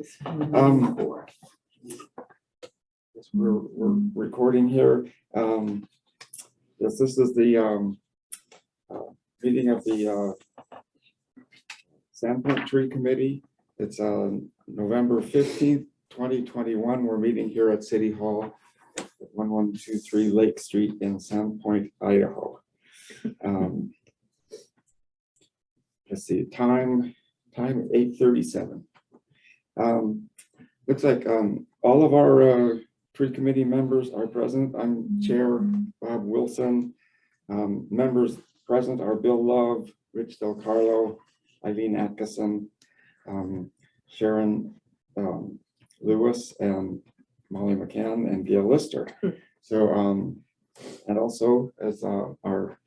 was from the meeting before. Yes, we're recording here. Yes, this is the meeting of the Sandpoint Tree Committee. It's November 15th, 2021. We're meeting here at City Hall at 1123 Lake Street in Sandpoint, Idaho. Let's see, time 8:37. Looks like all of our tree committee members are present. I'm Chair Bob Wilson. Members present are Bill Love, Rich Del Carlo, Eileen Atkinson, Sharon Lewis, and Molly McCann, and Gail Lister. So, and also as our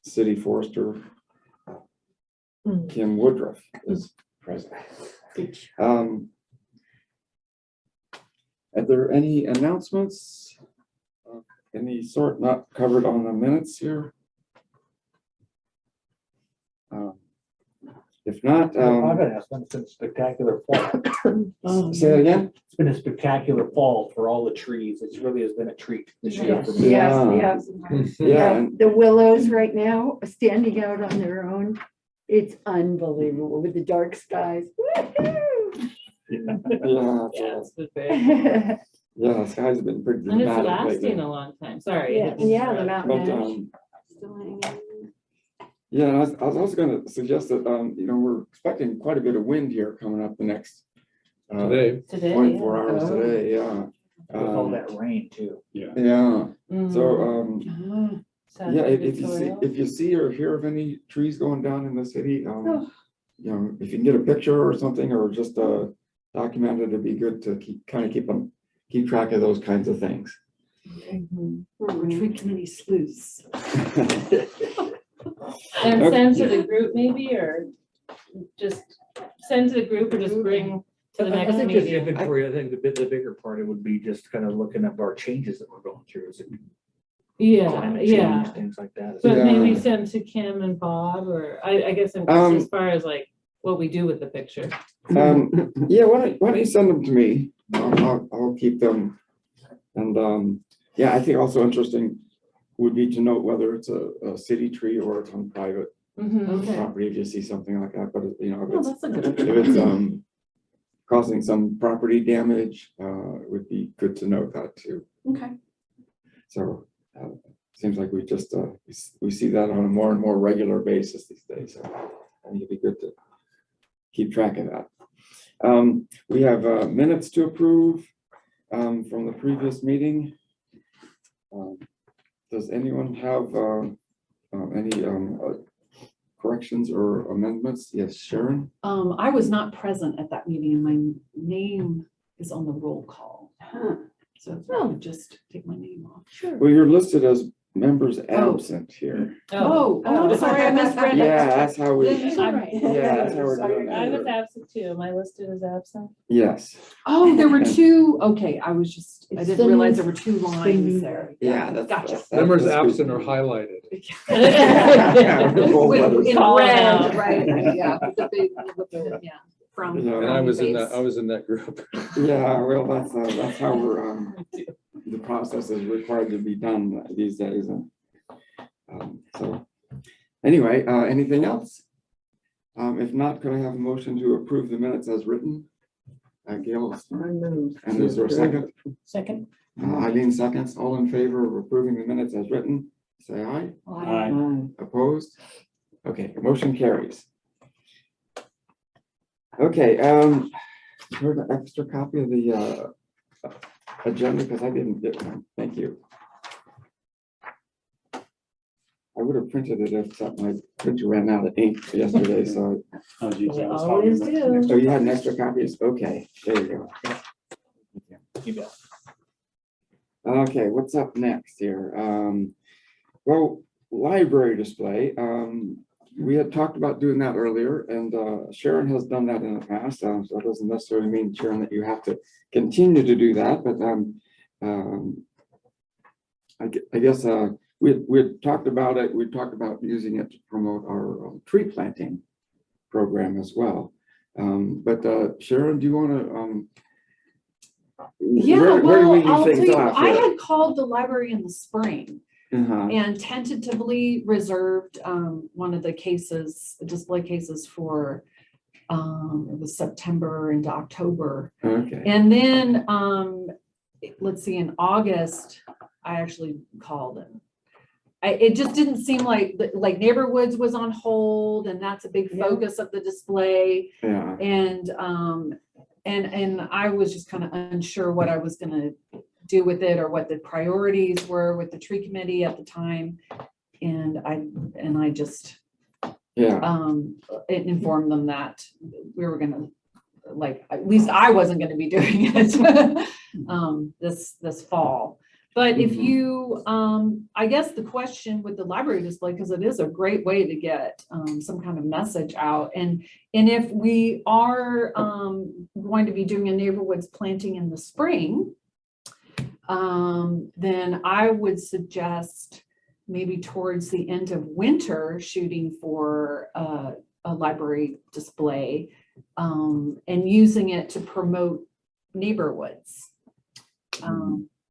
city forester, Kim Woodruff is present. Are there any announcements of any sort not covered on the minutes here? If not, I'm gonna ask, it's been a spectacular fall. say it again. It's been a spectacular fall for all the trees. It really has been a treat this year for me. Yes. Yeah, and The willows right now are standing out on their own. It's unbelievable with the dark skies. Woohoo! yeah, It's the big. yeah, the sky's been pretty And it's dramatic lasting lately. a long time. Sorry. Yeah, the mountain But ash. Still hanging in. yeah, and I was also going to suggest that we're expecting quite a bit of wind here coming up the next Today. 24 hours Oh. today. Yeah, With all that rain too. yeah. Mhm. So yeah, Saturated if soil. you see or hear of any trees going down in the city, if you can get a picture or something, or just document it, it'd be good to keep track of those kinds of things. We're tree committee sleuths. And Okay. send to the group maybe, or just send to the group, or just bring to the I next think just meeting. inventory, I think the bigger part, it would be just kind of looking at our changes that we're going through. Is it Yeah, climate yeah. change, things like that? But Yeah. maybe send to Kim and Bob, or I guess I'm just as far as like what we do with the picture. Yeah, why don't you send them to me? I'll keep them. And yeah, I think also interesting would be to note whether it's a city tree or it's on private Mhm. property, if you see something like that. But if Oh, it's that's a good. if it's causing some property damage, it would be good to note that too. Okay. So seems like we just we see that on a more and more regular basis these days. So I think it'd be good to keep track of that. We have minutes to approve from the previous meeting. Does anyone have any corrections or amendments? Yes, Sharon? I was not present at that meeting and my name is on the roll call. So if I would just take my name off. Sure. Well, you're listed as members absent here. Oh, sorry, I misread it. Yeah, that's how we, It's all right. yeah, that's how we're doing I was it. absent too. Am I listed as absent? Yes. Oh, there were two, okay, I It's didn't realize there been- were two lines there. Yeah, that's. Gotcha. Members that's good. absent are highlighted. Yeah, with bold letters. In Call it red, out. right, yeah, with the big, yeah, from. Yeah. And I was in face. that group. Yeah, well, that's how we're, the process is required to be done these days. And so, anyway, anything else? If not, could I have a motion to approve the minutes as written? Gail, and is there a second? Second. Eileen seconds. All in favor of approving the minutes as written, say aye. Opposed? Okay, motion carries. Okay, here's an extra copy of the agenda because I didn't get one. Thank you. I would have printed it if my printer ran out of ink yesterday, so. Oh, geez, We I was always talking do. about the So you had an extra copies? Okay, there you go. next- You bet. Okay, what's up next here? Well, library display. We had talked about doing that earlier, and Sharon has done that in the past. So it doesn't necessarily mean, Sharon, that you have to continue to do that. But I guess we had talked about it. We talked about using it to promote our tree planting program as well. But Sharon, do you want to? Yeah, where do well, we leave I'll tell things you, off I here? had called the library in the spring Uh-huh. and tentatively reserved one of the cases, the display cases for it was September into October. Okay. And then let's see, in August, I actually called him. It just didn't seem like Neighborhoods was on hold, and that's a big Yeah. focus of the display. Yeah. And I was just kind of unsure what I was gonna do with it or what the priorities were with the tree committee at the time. And I just Yeah. informed them that we were gonna, at least I wasn't gonna be doing it this fall. But if you, I guess the question with the library display, because it is a great way to get some kind of message out. And if we are going to be doing a neighborhoods planting in the spring, then I would suggest maybe towards the end of winter shooting for a library display and using it to promote neighborhoods.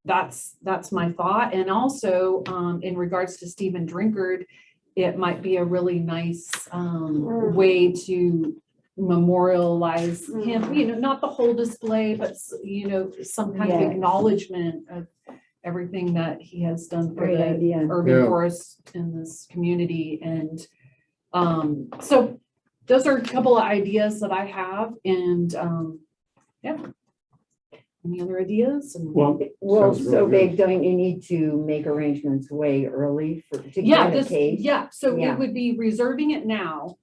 That's my thought. And also in regards to Stephen Drinkard, it might be a really nice way to memorialize him, not the whole display, but some kind of Yes. acknowledgement of everything that he has done for Great the idea. urban Yeah. forest in this community. And so those are a couple of ideas that I have. And yeah. Any other ideas? Well, Well, sounds so really big, don't you need to make arrangements way early to Yeah, get a case? so Yeah. it would be reserving it now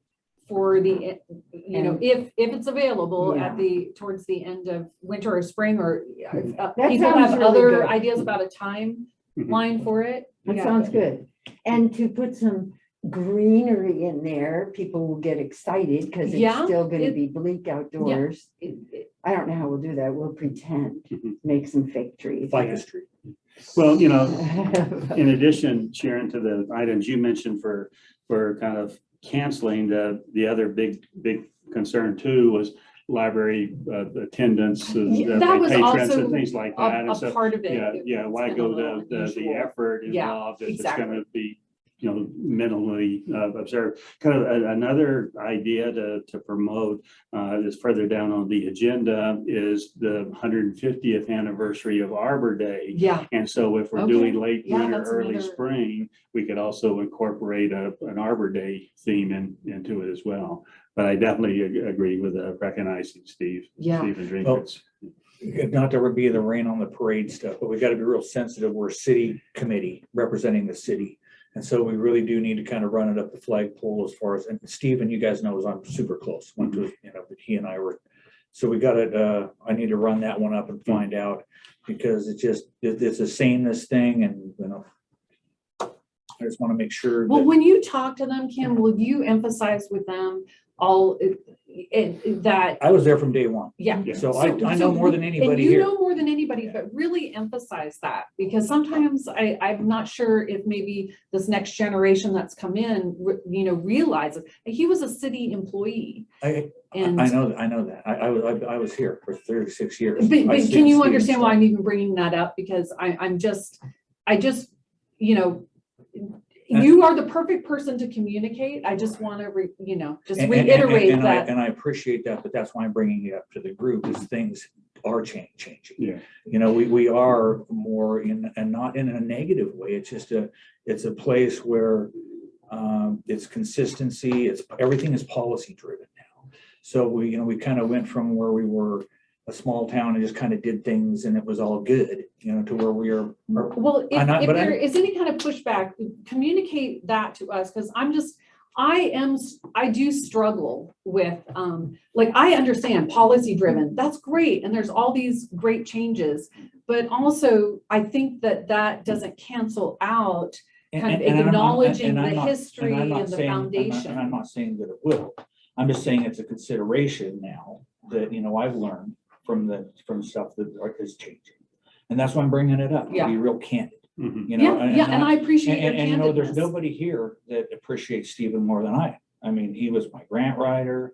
for the, if it's available at towards the end of winter or spring, or if That people sounds have really other good. ideas about a timeline for it. That Yeah. sounds good. And to put some greenery in there, people will get excited because it's Yeah, still gonna it- be bleak outdoors. I don't know how we'll do that. We'll pretend, make some fake trees. ficus tree. Well, in addition, Sharon, to the items you mentioned for kind of canceling, the other big concern too was library attendance, That was patrons also and things like that. And a so, part of it. yeah, why It's been a go little the unusual. effort Yeah, involved if it's exactly. gonna be, minimally observed. Kind of another idea to promote is further down on the agenda is the 150th anniversary of Arbor Day. Yeah, And so if we're Okay. doing late Yeah, winter, that's early another- spring, we could also incorporate an Arbor Day theme into it as well. But I definitely agree with recognizing Stephen Well, Drinkard's. Not to be the rain on the parade stuff, but we got to be real sensitive. We're a city committee representing the city. And so we really do need to kind of run it up the flagpole as far as, and Stephen, you guys know, I'm super close. Went to, but he and I were, so we got it, I need to run that one up and find out, because it's a sameness thing, and, I just want to make sure well, that, when you talk to them, Kim, will you emphasize with them all that, I was there from day one. yeah. Yeah. So I know more than And anybody you here. know more than anybody, but really emphasize that, because sometimes I'm not sure if maybe this next generation that's come in, realizes he was a city employee. I And know that. I was here for 36 years. But I've can seen you Stephen understand why stuff. I'm even bringing that up? Because I just, you are the perfect person to communicate. I just want to, just reiterate that. And I appreciate that, but that's why I'm bringing it up to the group, is things are changing. Yeah. We are more and not in a negative way. It's just it's a place where it's consistency. Everything is policy driven now. So we kind of went from where we were a small town and just kind of did things and it was all good, to where we are. Well, if there is any kind of pushback, communicate that to us, because I do struggle with, I understand policy driven, that's great. And there's all these great changes, but also I think that doesn't cancel out kind of acknowledging the history and the foundation. And I'm not saying that it will. I'm just saying it's a consideration now that, I've learned from stuff that is changing. And that's why I'm bringing it up, to Yeah. be real candid. Mhm. And I appreciate your And there's candidness. nobody here that appreciates Stephen more than I. I mean, he was my grant writer.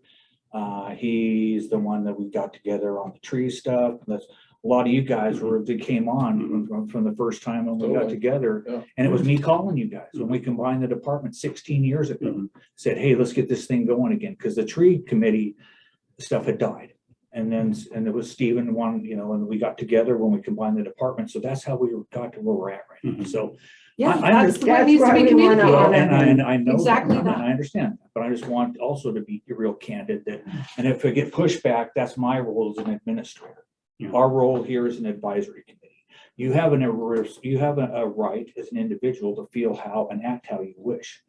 He's the one that we got together on the tree stuff. That's, a lot of you guys that came on from the first time when we got Totally. together. Yeah. And it was me calling you guys when we combined the department 16 years ago. Mhm. Said, hey, let's get this thing going again, because the tree committee stuff had died. And it was Stephen one, and we got together when we combined the department. So that's how we got to where we're at right now. Mhm. So Yeah, I that's the way it That's needs to why be we wanna communicated. honor and I know Exactly and that. I understand that, but I just want also to be real candid that, and if I get pushback, that's my role as an administrator. Yeah. Our role here is an advisory committee. You have a right as an individual to feel how and act how you wish.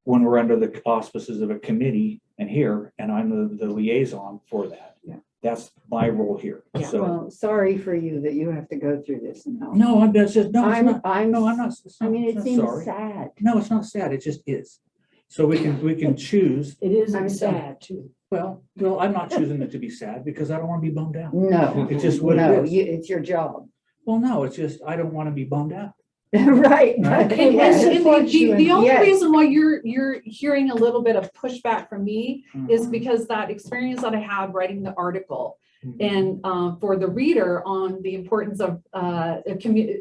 When we're under the auspices of a committee and here, and I'm the liaison for that. Yeah. That's my role here. Yeah. So, Well, sorry for you that you have to go through this now. no, I'm just, no, it's I'm not, no, I'm not. it's I not- mean, it's it not seems sorry. sad. No, it's not sad. It just is. So we can choose. It is I'm sad too. Well, I'm not choosing it to be sad because I don't want to be bummed out. No, It's just what no, it is. it's your job. Well, no, it's just, I don't want to be bummed out. Right. Right. And Yes. the only Yes. reason why you're hearing a little bit of pushback from me is Mhm. because that experience that I had writing the article Mhm. and for the reader on the importance of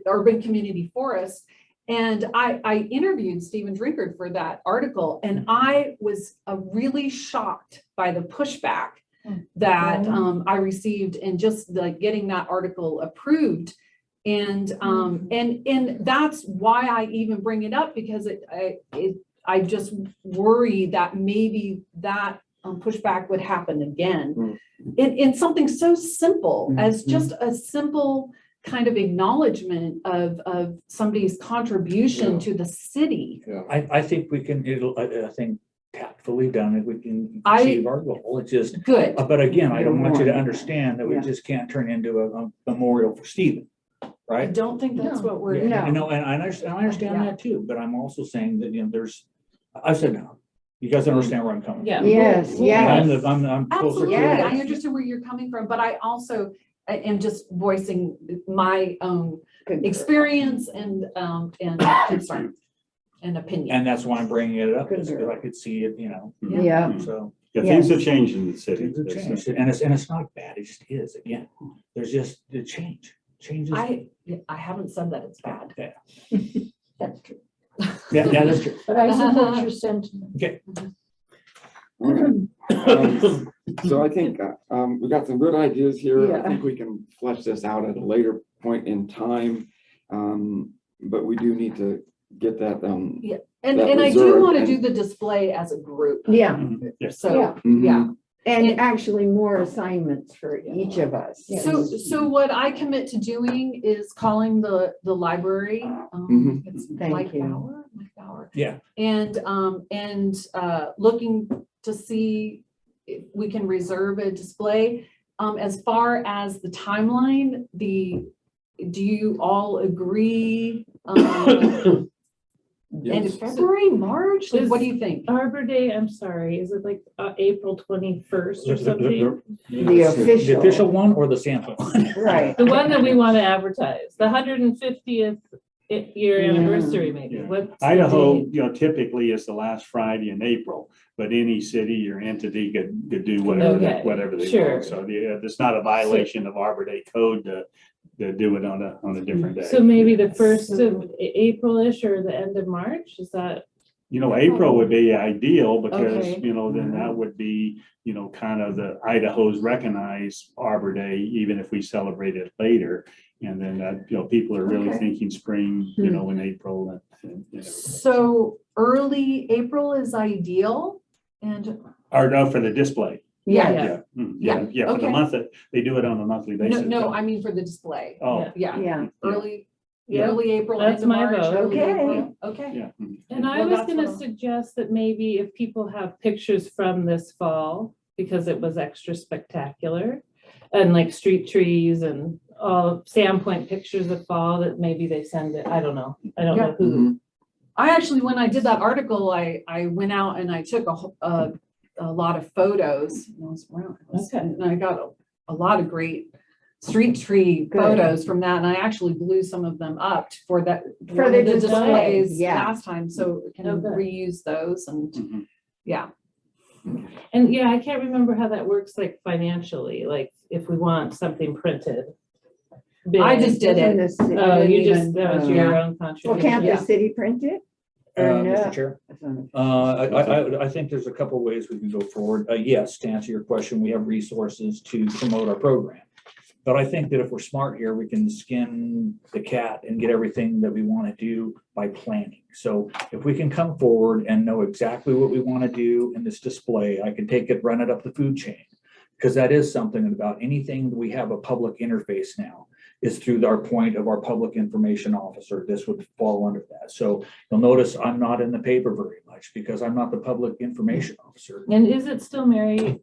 urban community forests. And I interviewed Stephen Drinkard for that article, and I was really shocked by the pushback that I received in just like getting that article approved. And that's why I even bring it up, because I just worry that maybe that pushback would happen again in something so simple as just a simple kind of acknowledgement of somebody's contribution Yeah. to the city. Yeah. I think we can, I think tactfully done it, we can I- achieve our goal. It's just, Good. but again, I don't want you to Yeah. understand that we Yeah. just can't turn into a memorial for Stephen, I right? don't think that's what we're. Yeah, No. and I understand Yeah. that too, but I'm also saying that, I said no. You guys understand where I'm coming from. Yeah. Yes, Well, yes. I'm closer Absolutely, to Yes. I it. understand where you're coming from, but I also am just voicing my own experience and concern and opinion. And that's why I'm bringing it up, is Good because girl. I could see it, Yeah, so. Yeah, things have Yes. changed in the city. Things have That's, changed, and it's not bad, it just is, again, there's just the change, changes. I haven't said that it's bad. That's true. Yeah, that's true. But I support your sentiment. Okay, So I think we got some good ideas here. I Yeah. think we can flesh this out at a later point in time. But we do need to get that. And That I do reserve want to and- do the display as a group. yeah, Mhm. Yeah. So, yeah. Mhm. yeah. And actually more assignments for each of us. So what I commit to doing is calling the library. Mhm. It's Thank Mike you. Bauer. yeah, And looking to see if we can reserve a display. As far as the timeline, do you all agree? End of February, March? Like, what do you think? Arbor Day, I'm sorry, is it like April 21st or something? The official. The official one or the sample one? Right. The one that we want to advertise, the 150th year Yeah. anniversary, maybe. Yeah. What's the Idaho, date? typically is the last Friday in April, but any city or entity could do whatever, Okay, whatever they sure. want. So it's not a violation of Arbor Day code to do it on a different day. So maybe the first of April-ish or the end of March, is that? April would be ideal because, Okay. then that would be, kind of the Idaho's recognize Arbor Day, even if we celebrate it later. And then that, people are really Okay. thinking spring, in April and So early April is ideal and, or no, for the display. yeah, Yeah, for the okay. month, they do it on a monthly basis. no, I mean for the display. Oh, Yeah. Yeah, Yeah, early Yeah. April, That's end of my March. vote. early Okay. April. Okay. yeah. And I Well, was that's gonna what I'll- suggest that maybe if people have pictures from this fall, because it was extra spectacular, and like street trees and all Sandpoint pictures of fall, that maybe they send it, I don't know. I don't know who. Mhm. I actually, when I did that article, I went out and I took a lot of photos. And I was around, Okay. and I got a lot of great street tree Good. photos from that. And I actually blew some of them up for that, For for the the display, displays yeah. last time. So we can Oh, good. reuse those and, Mhm. yeah. And yeah, I can't remember how that works like financially, like if we want something printed. I big. just did Doesn't it. the ci- Oh, didn't you just, even- that was your own Well, contribution. can't the Yeah. city print it? Or no? Mr. Chair, I think there's a couple of ways we can go forward. Yes, to answer your question, we have resources to promote our program. But I think that if we're smart here, we can skin the cat and get everything that we want to do by planning. So if we can come forward and know exactly what we want to do in this display, I can take it, run it up the food chain. Because that is something about anything that we have a public interface now is through our point of our public information officer. This would fall under that. So you'll notice I'm not in the paper very much because I'm not the public information officer. And is it still Mary?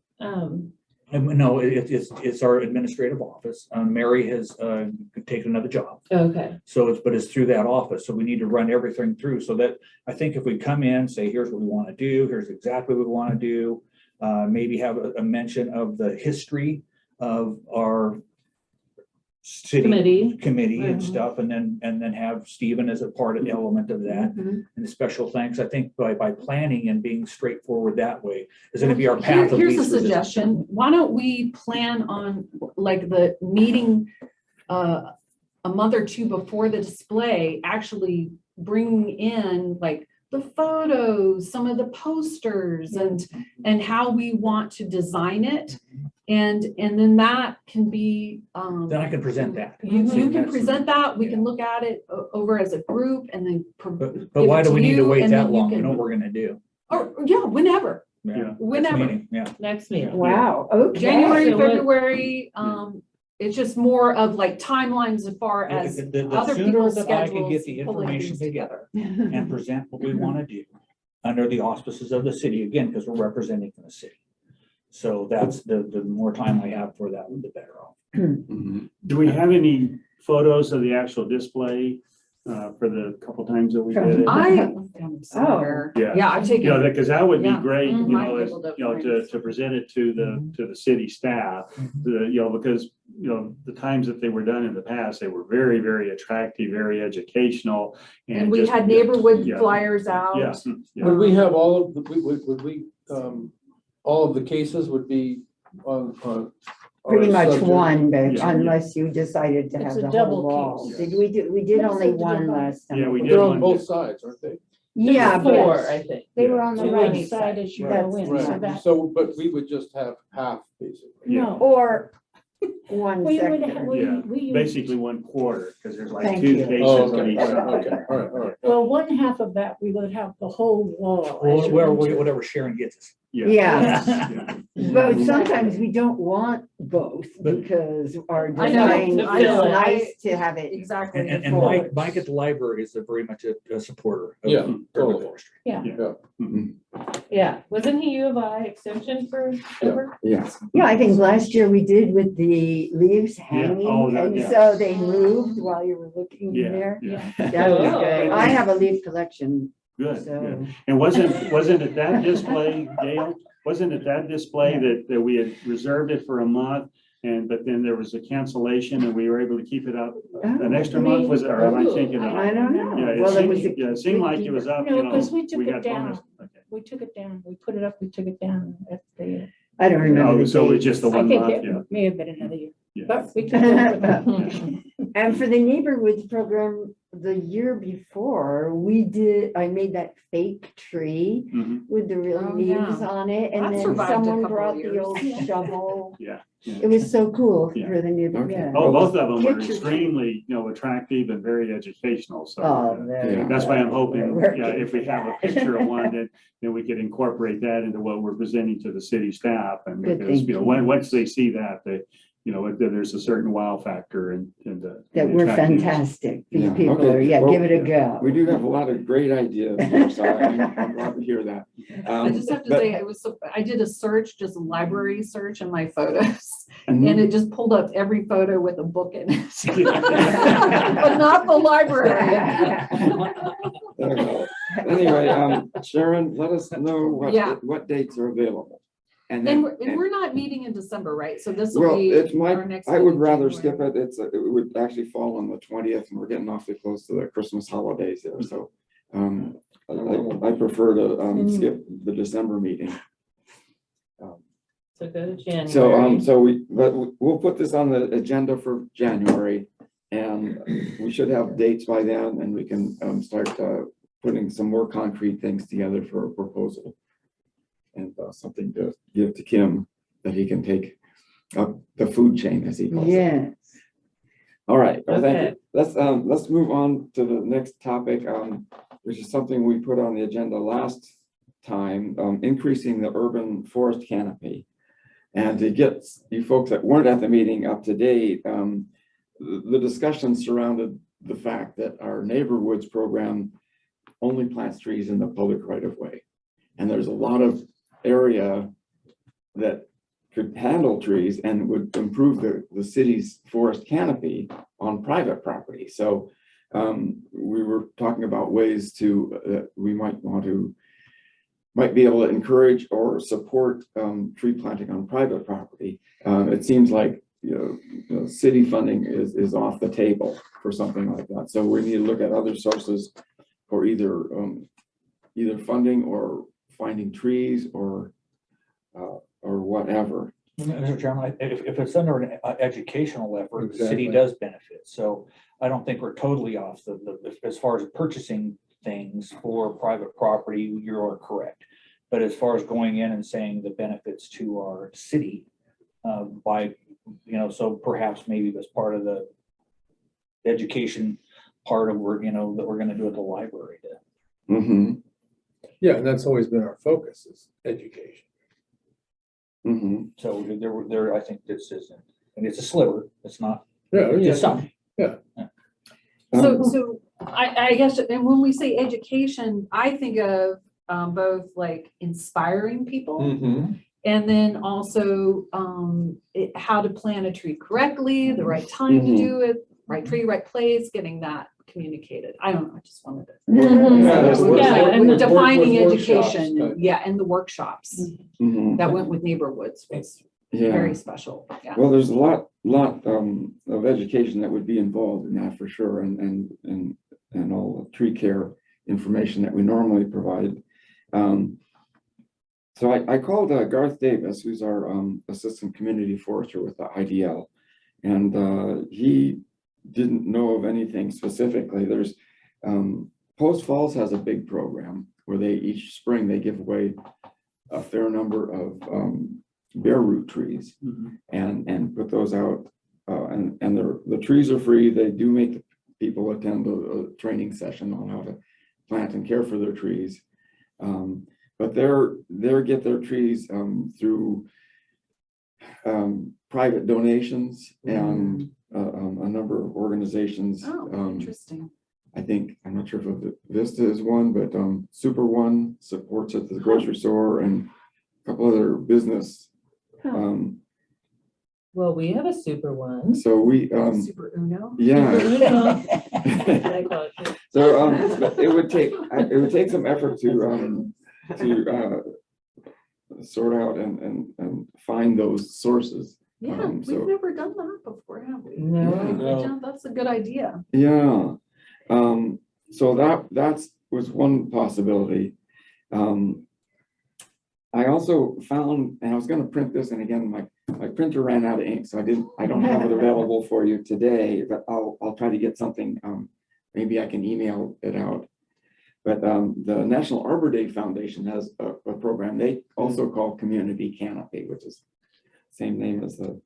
No, it's our administrative office. Mary has taken another job. Okay, So it's through that office. So we need to run everything through so that I think if we come in, say, here's what we want to do, here's exactly what we want to do. Maybe have a mention of the history of our city committee and Mhm. stuff, and then have Stephen as a part of the element of that. Mhm. And the special thanks, I think by planning and being straightforward that way is going to be our path of Here's a least resistance. suggestion. Why don't we plan on like the meeting a month or two before the display, actually bringing in like the photos, some of the posters and how we want to design it. And then that can be, Then I can present that. you So can that's- present that, we can look at it over as a group and then. But give why it do we need to you, wait and that then you long? We can- know what we're gonna do. Or, yeah, whenever, Yeah. Next whenever. meeting, yeah. next meeting. Wow, okay. January, So what- February, it's just more of like timelines as far as The other sooner people's that I can get schedules, the pulling information things together and present what we want to do under the auspices of the city, again, because we're representing the city. So that's the more time I have for that, the better off. Mhm. Do we have any photos of the actual display for the couple times that we did it? I, somewhere. Yeah. Yeah, I've You know, taken, because that would be Yeah. great, you Might know, be as, able to you know, find to present it to the city staff. You know, because, you know, the times that they were done in the past, they were very, very attractive, very educational. and we just- had yeah, neighborhood yeah. flyers out. Yeah. yeah. Would we have all of the, would we, all of the cases would be on? Pretty our much subject? one, but Yeah. unless you decided to It's have a the double whole wall. case. Did we did Yes, only it did. one last time. Yeah, we did They're on one. both sides, aren't they? Yeah, Four, but I think. They were on the Yeah. right Right. side as you That's go in, so Right, that, so, but we would just have half, basically. Yeah. no. or one We would, sector. Yeah, we. Basically 1/4, because there's like Thank two you. cases Oh, on okay, each okay, side. okay, all right. Well, one half of that, we would have the whole wall. as you enter. Whatever Sharon gets us. Yeah. Yeah, Yeah. but sometimes we don't want both But- because our I know, design I is know. nice to have it. Exactly. And Mike at the library is very much a supporter of Yeah, urban totally. forestry. Mhm. Yeah, wasn't he U of I extension for ever? Yes. Yeah, I think last year we did with the leaves hanging, Oh, that- and yeah. so they moved while you were looking in Yeah, there. yeah, That was Oh. great. I have a leaf collection, good, so. good. And wasn't it that display, Gail? Wasn't it that display that we had reserved it for a month? But then there was a cancellation and we were able to keep it up an extra month, was it, or am I thinking? of- I don't know. Yeah, Well, it was. it seemed like it was up, No, you know. 'cause we took it got down. bonus. Okay. We took it down, we put it up, we took it down at the, I don't remember. Oh, the so it was dates. just the I one think month, yeah. it may have been another year, Yeah. but we took it. And for the neighborhoods program, the year before, I made that fake tree Mhm. with the real Oh, leaves yeah. on it, and That then survived a someone couple brought of the years. old shovel. Yeah. It was so cool Yeah. for the neighborhood, Okay. yeah. Oh, both of them were Picture- extremely, attractive and very educational, so. Oh, very Yeah. That's why I'm good. hoping, We're yeah, working if we for have a that. picture of one, then we could incorporate that into what we're presenting to the city staff. And Good because, thinking. once they see that, there's a certain wow factor and. That we're fantastic. These Yeah, people okay. are, yeah, Well, give it a go. We do have a lot of great ideas, here, so I'm glad to hear that. I just have to But- say, I did a search, just a library search in my photos, Mhm. and it just pulled up every photo with a book in it. But not the library. There we go. Anyway, Sharon, let us know Yeah. what dates are available. And then- we're not meeting in December, right? So this will Well, be it's our my, next. I would meeting, rather January. skip it. It would actually fall on the 20th and we're getting awfully close to the Christmas holidays there, so. I prefer to skip the December meeting. So go to January. So we'll put this on the agenda for January, and we should have dates by then, and we can start putting some more concrete things together for a proposal. And something to give to Kim that he can take up the food chain, as he calls it. Yes. All right, well, thank Okay. you. Let's move on to the next topic, which is something we put on the agenda last time, increasing the urban forest canopy. And to get you folks that weren't at the meeting up to date, the discussion surrounded the fact that our Neighborhoods program only plants trees in the public right of way. And there's a lot of area that could handle trees and would improve the city's forest canopy on private property. So we were talking about ways to, we might be able to encourage or support tree planting on private property. It seems like city funding is off the table for something like that. So we need to look at other sources for either funding or finding trees or whatever. Mr. Chairman, if it's under an educational effort, the city Exactly. does benefit. So I don't think we're totally off as far as purchasing things for private property, you are correct. But as far as going in and saying the benefits to our city, so perhaps maybe that's part of the education part of work, that we're gonna do at the library. Mm-hmm. Yeah, and that's always been our focus is education. Mm-hmm. So there, I think this isn't, and it's a sliver, it's not, Yeah, just some. So I guess, and when we say education, I think of both like inspiring people Mm-hmm. and then also how to plant a tree correctly, the right time to Mhm. do it, right tree, right place, getting that communicated. I don't know, I just wanted to. Mhm. Yeah, Defining with workshops, education, but- yeah, and the workshops Mm-hmm. that went with Neighborhoods was Yeah. very special, yeah. Well, there's a lot of education that would be involved in that for sure, and all the tree care information that we normally provide. So I called Garth Davis, who's our assistant community forester with the IDL, and he didn't know of anything specifically. There's Post Falls has a big program where each spring they give away a fair number of bare root trees and put those out. And the trees are free. They do make people attend a training session on how to plant and care for their trees. But they get their trees through private donations and a number of organizations. Oh, interesting. I think, I'm not sure if Vista is one, but Super One supports at the grocery store and a couple other business. Well, we have a super one. So we, Super Uno. yeah. I call it too. So but it would take some effort to sort out and find those sources. Yeah, we've So- never done that before, have we? No. Yeah, No. yeah, that's a good idea. Yeah. So that was one possibility. I also found, and I was going to print this, and again, my printer ran out of ink, so I don't have it available for you today, but I'll try to get something. Maybe I can email it out. But the National Arbor Day Foundation has a program they also call Community Canopy, which is the same name as the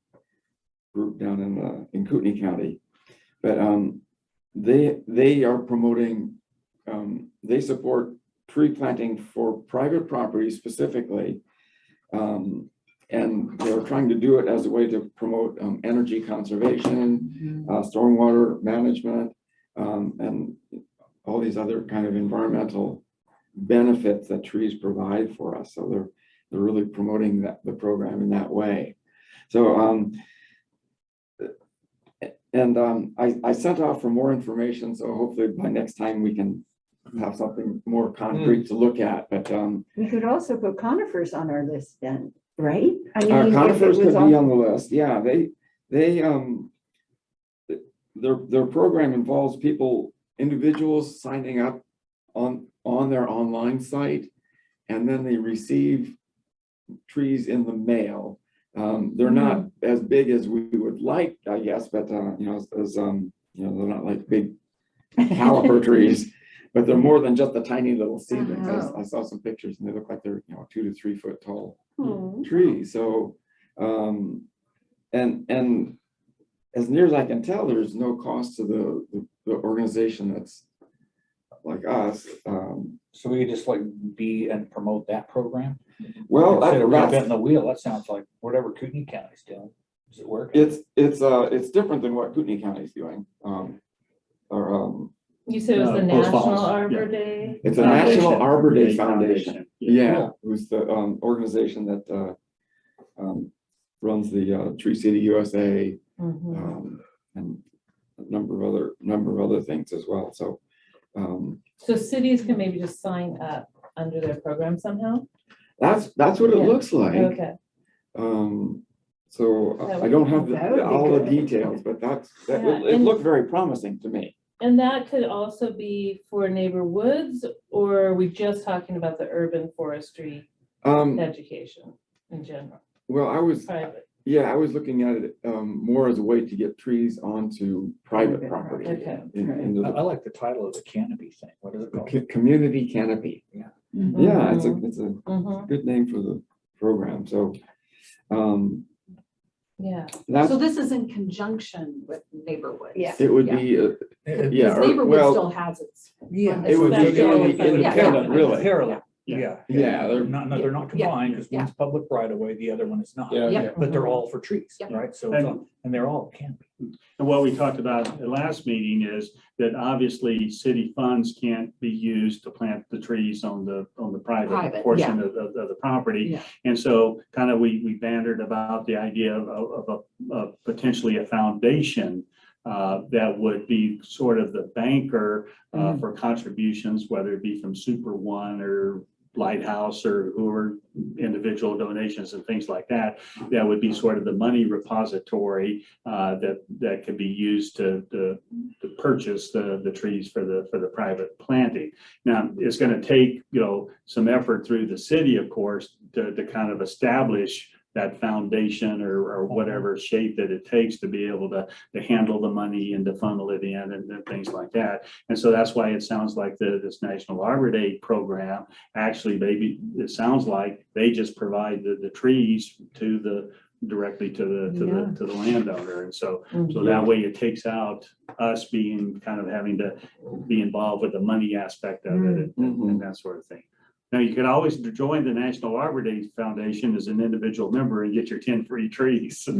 group down in Kootenai County. But they are promoting, they support tree planting for private property specifically. And they're trying to do it as a way to promote energy conservation, stormwater management, and all these other kind of environmental benefits that trees provide for us. So they're really promoting the program in that way. So I sent off for more information, so hopefully by next time we can have something more concrete to look at. But We could also put conifers on our list then, right? I mean, if it conifers was could be on the list. Yeah, their program involves individuals signing up on their online site, and then they receive trees in the mail. They're not as big as we would like, I guess, but, they're not like big caliper trees, but they're more than just the tiny little seedlings. I saw some pictures and they look like they're, 2 to 3 foot tall trees. So, and as near as I can tell, there's no cost to the organization that's like us. So we could just like be and promote that program? Well, Instead of that's- reinventing the wheel, that sounds like whatever Kootenai County's doing. Does it work? It's different than what Kootenai County is doing. You said it was the Post National Falls, Arbor yeah. Day? It's a National Foundation. Arbor Day Foundation. Foundation. Yeah. Yeah, who's the organization that runs the Tree City USA Mhm. and a number of other things as well. So So cities can maybe just sign up under their program somehow? that's what it Yeah. looks like. Okay. So That I don't have that would be all the good. details, but Yeah, it and- looked very promising to me. And that could also be for neighbor woods, or are we just talking about the urban forestry education in general? Well, I was Private, looking at it more as a way to get trees onto private property. Okay. Into I the like the title of the Canopy thing. What is it called? community canopy. Yeah, it's a Mhm. good name for the program. So Yeah, that's, So this is in conjunction with Neighborhood. Yeah. it would Yeah. be, yeah, Because Neighborhood well, still has its. Yeah. it would be Special totally effect. independent, Yeah. really. Parallel. Yeah. Yeah, They're not Yeah. combined because Yeah. one's public right of way, the other one is not. Yeah, Yep. yeah. But they're all for trees, Yep. right? So, it's all- and they're all canopy. And what we talked about at the last meeting is that obviously city funds can't be used to plant the trees on the private Private, portion of the property. Yeah. And so kind of we bantered about the idea of potentially a foundation that would be sort of the banker for contributions, whether it be from Super One or Lighthouse or who are individual donations and things like that. That would be sort of the money repository that could be used to purchase the trees for the private planting. Now, it's going to take, some effort through the city, of course, to kind of establish that foundation or whatever shape that it takes to be able to handle the money and to funnel it in and things like that. And so that's why it sounds like this National Arbor Day program, actually, maybe it sounds like they just provide the trees directly to the landowner. And so that way it takes out us being kind of having to be involved with the money aspect of it and that sort of thing. Now, you can always join the National Arbor Day Foundation as an individual member and get your 10 free trees sent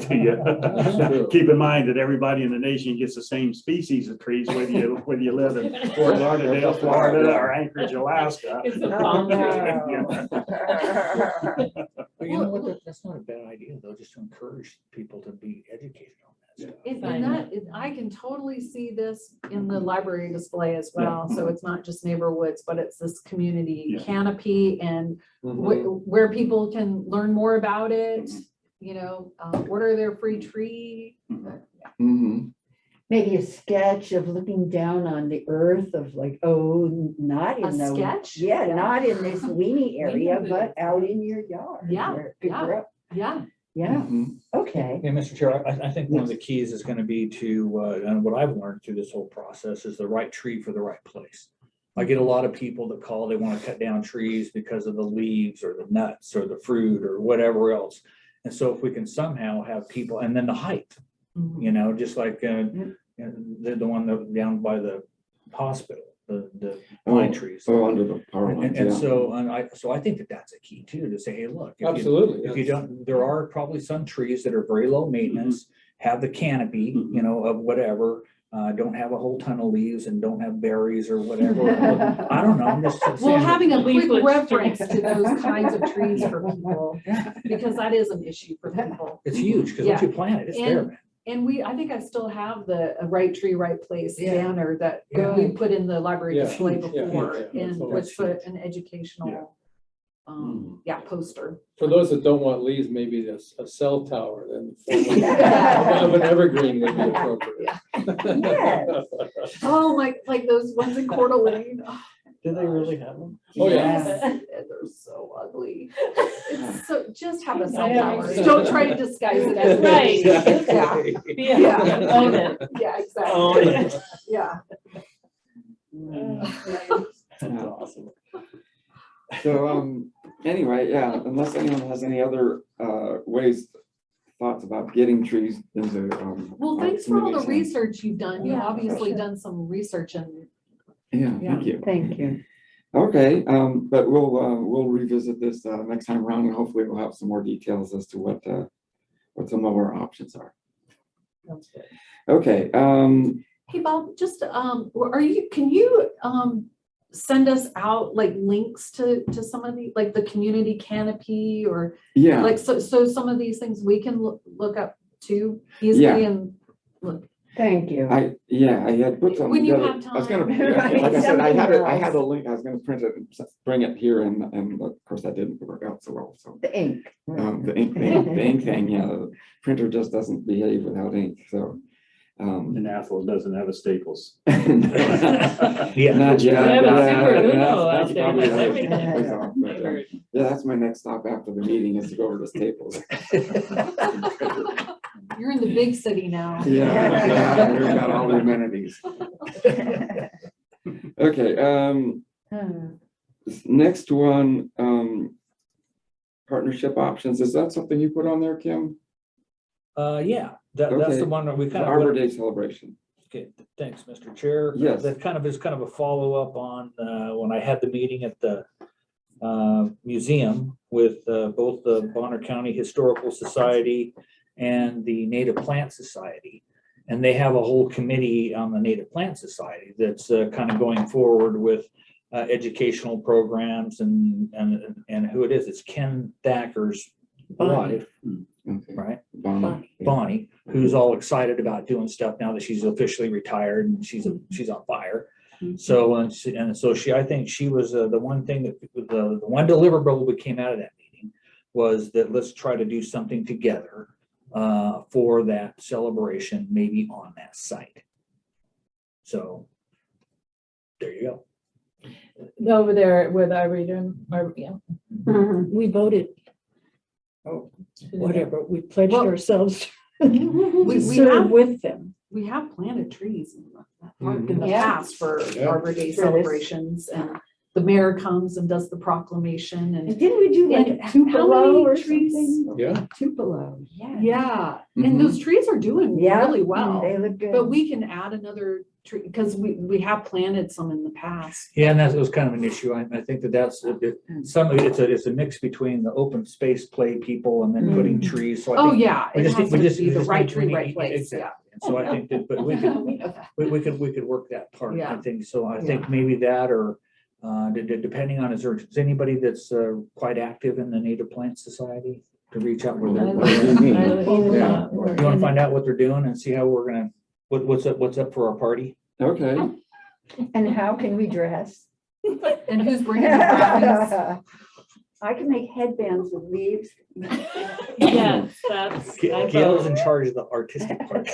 to you. Keep in mind that everybody in the nation gets the same species of trees, whether you live in Fort Lauderdale, Florida, or Anchorage, Alaska. it's a palm tree. But you know what? That's not a bad idea though, just to encourage people to be educated on that stuff. I can totally see this in the library display as well. So it's not just Neighborhoods, but it's this community Yeah. canopy and where people can learn more about it. Order their free tree. Maybe a sketch of looking down on the earth of like, not in A the. sketch? Yeah, not in this weenie area, Maybe. but out in your yard. Yeah, where it could yeah. grow. Yeah. Yeah, okay. Yeah, Mr. Chair, I think one of the keys is going to be to, and what I've learned through this whole process is the right tree for the right place. I get a lot of people that call, they want to cut down trees because of the leaves or the nuts or the fruit or whatever else. And so if we can somehow have people, and then the height, just like the one that down by the hospital, the pine trees. So under the power lines, And yeah. so I think that that's a key too, to say, hey, look. if you- Absolutely. If you don't, there are probably some trees that are very low maintenance, have the canopy, of whatever, don't have a whole ton of leaves and don't have berries or whatever. I don't know, I'm just Well, saying. having a quick Leaflet reference to those kinds of trees for people, because that is an issue for people. It's huge, because once you plant it, it's there, man. And I think I still have the right tree, right place Yeah. banner that Yeah. we put in the library Yeah. display Yeah. before Yeah. and That's was an educational, poster. For those that don't want leaves, maybe a cell tower then Yeah. of an evergreen would be appropriate. Yes. Oh, like those ones in Coeur d'Alene. Do they really have them? Oh, yeah. They're so ugly. It's so, just have a I have- sunflower. Don't try to disguise it as. Right. Yeah, Yeah, own it. yeah, Own exactly. it. Yeah. That's awesome. So, anyway, yeah, unless anyone has any other, thoughts about getting trees into, Well, our thanks for all the communities, research you've done. You've Yeah, obviously sure. done some research and Yeah, thank you. Thank you. Okay, but we'll revisit this, next time around, and hopefully we'll have some more details as to what some of our options are. that's good. Okay, Hey, Bob, just, can you, send us out like links to some of the, like the community canopy or yeah, like, so some of these things we can look up too easily Yeah. and look. Thank you. I had put something When you together. have I was gonna, time. Right, like I said, I had something a link, I was gonna print it and bring it here, and of course that didn't work out so well, so. The ink. The ink thing, yeah, the printer just doesn't behave without ink, so. And Athol doesn't have a Staples. Yeah. Not We have yet, a super yeah, Uno that's out there probably with the everything. result, but, yeah, that's my next stop after the meeting is to go over to Staples. You're in the big city now. Yeah, we've got all the amenities. Okay, this next one, partnership options, is that something you put on there, Kim? Yeah, that's Okay. the one that we The kind of. Arbor Day celebration. Okay, thanks, Mr. Chair. Yes. That kind of is kind of a follow-up on when I had the meeting at the museum with both the Bonner County Historical Society and the Native Plant Society. And they have a whole committee on the Native Plant Society that's kind of going forward with educational programs and who it is. It's Ken Thacker's wife, Okay. right? Bonnie. Bonnie, who's all excited about doing stuff now that she's officially retired and she's on fire. So I think she was the one thing that the one deliverable that came out of that meeting was that let's try to do something together for that celebration, maybe on that site. So there you go. Over there with our reader, yeah, we voted. Oh. Whatever, we pledged Well, ourselves we to have- serve with them. We have planted trees in that park in the Yeah. past for Yeah. Arbor Day Sure is. celebrations, and the mayor comes and does the proclamation And and. didn't we do like And a how Tupelo many or trees? something? Yeah. Tupelo, yeah. Yeah, Mhm. and those trees are doing Yeah, really well, They look good. but we can add another tree, because we have planted some in the past. Yeah, and that was kind of an issue. I think that's it's a mix between the open space play people and then putting trees. So I Oh, think yeah, we it just has need- we to just- be we the just right need- tree, we right need- place, yeah. exactly. And so I think that, but we know that. could work that part, I Yeah. think. So I think maybe that or depending on, is anybody that's quite active in the Native Plant Society to reach out with I their. What do you mean? Yeah. We're You want to in find out what they're doing and see how we're gonna, what's up for our party? Okay, And how can we dress? And who's bringing the brownies? I can make headbands with leaves. Yes, that's. I Gail's vote. in charge of the artistic part.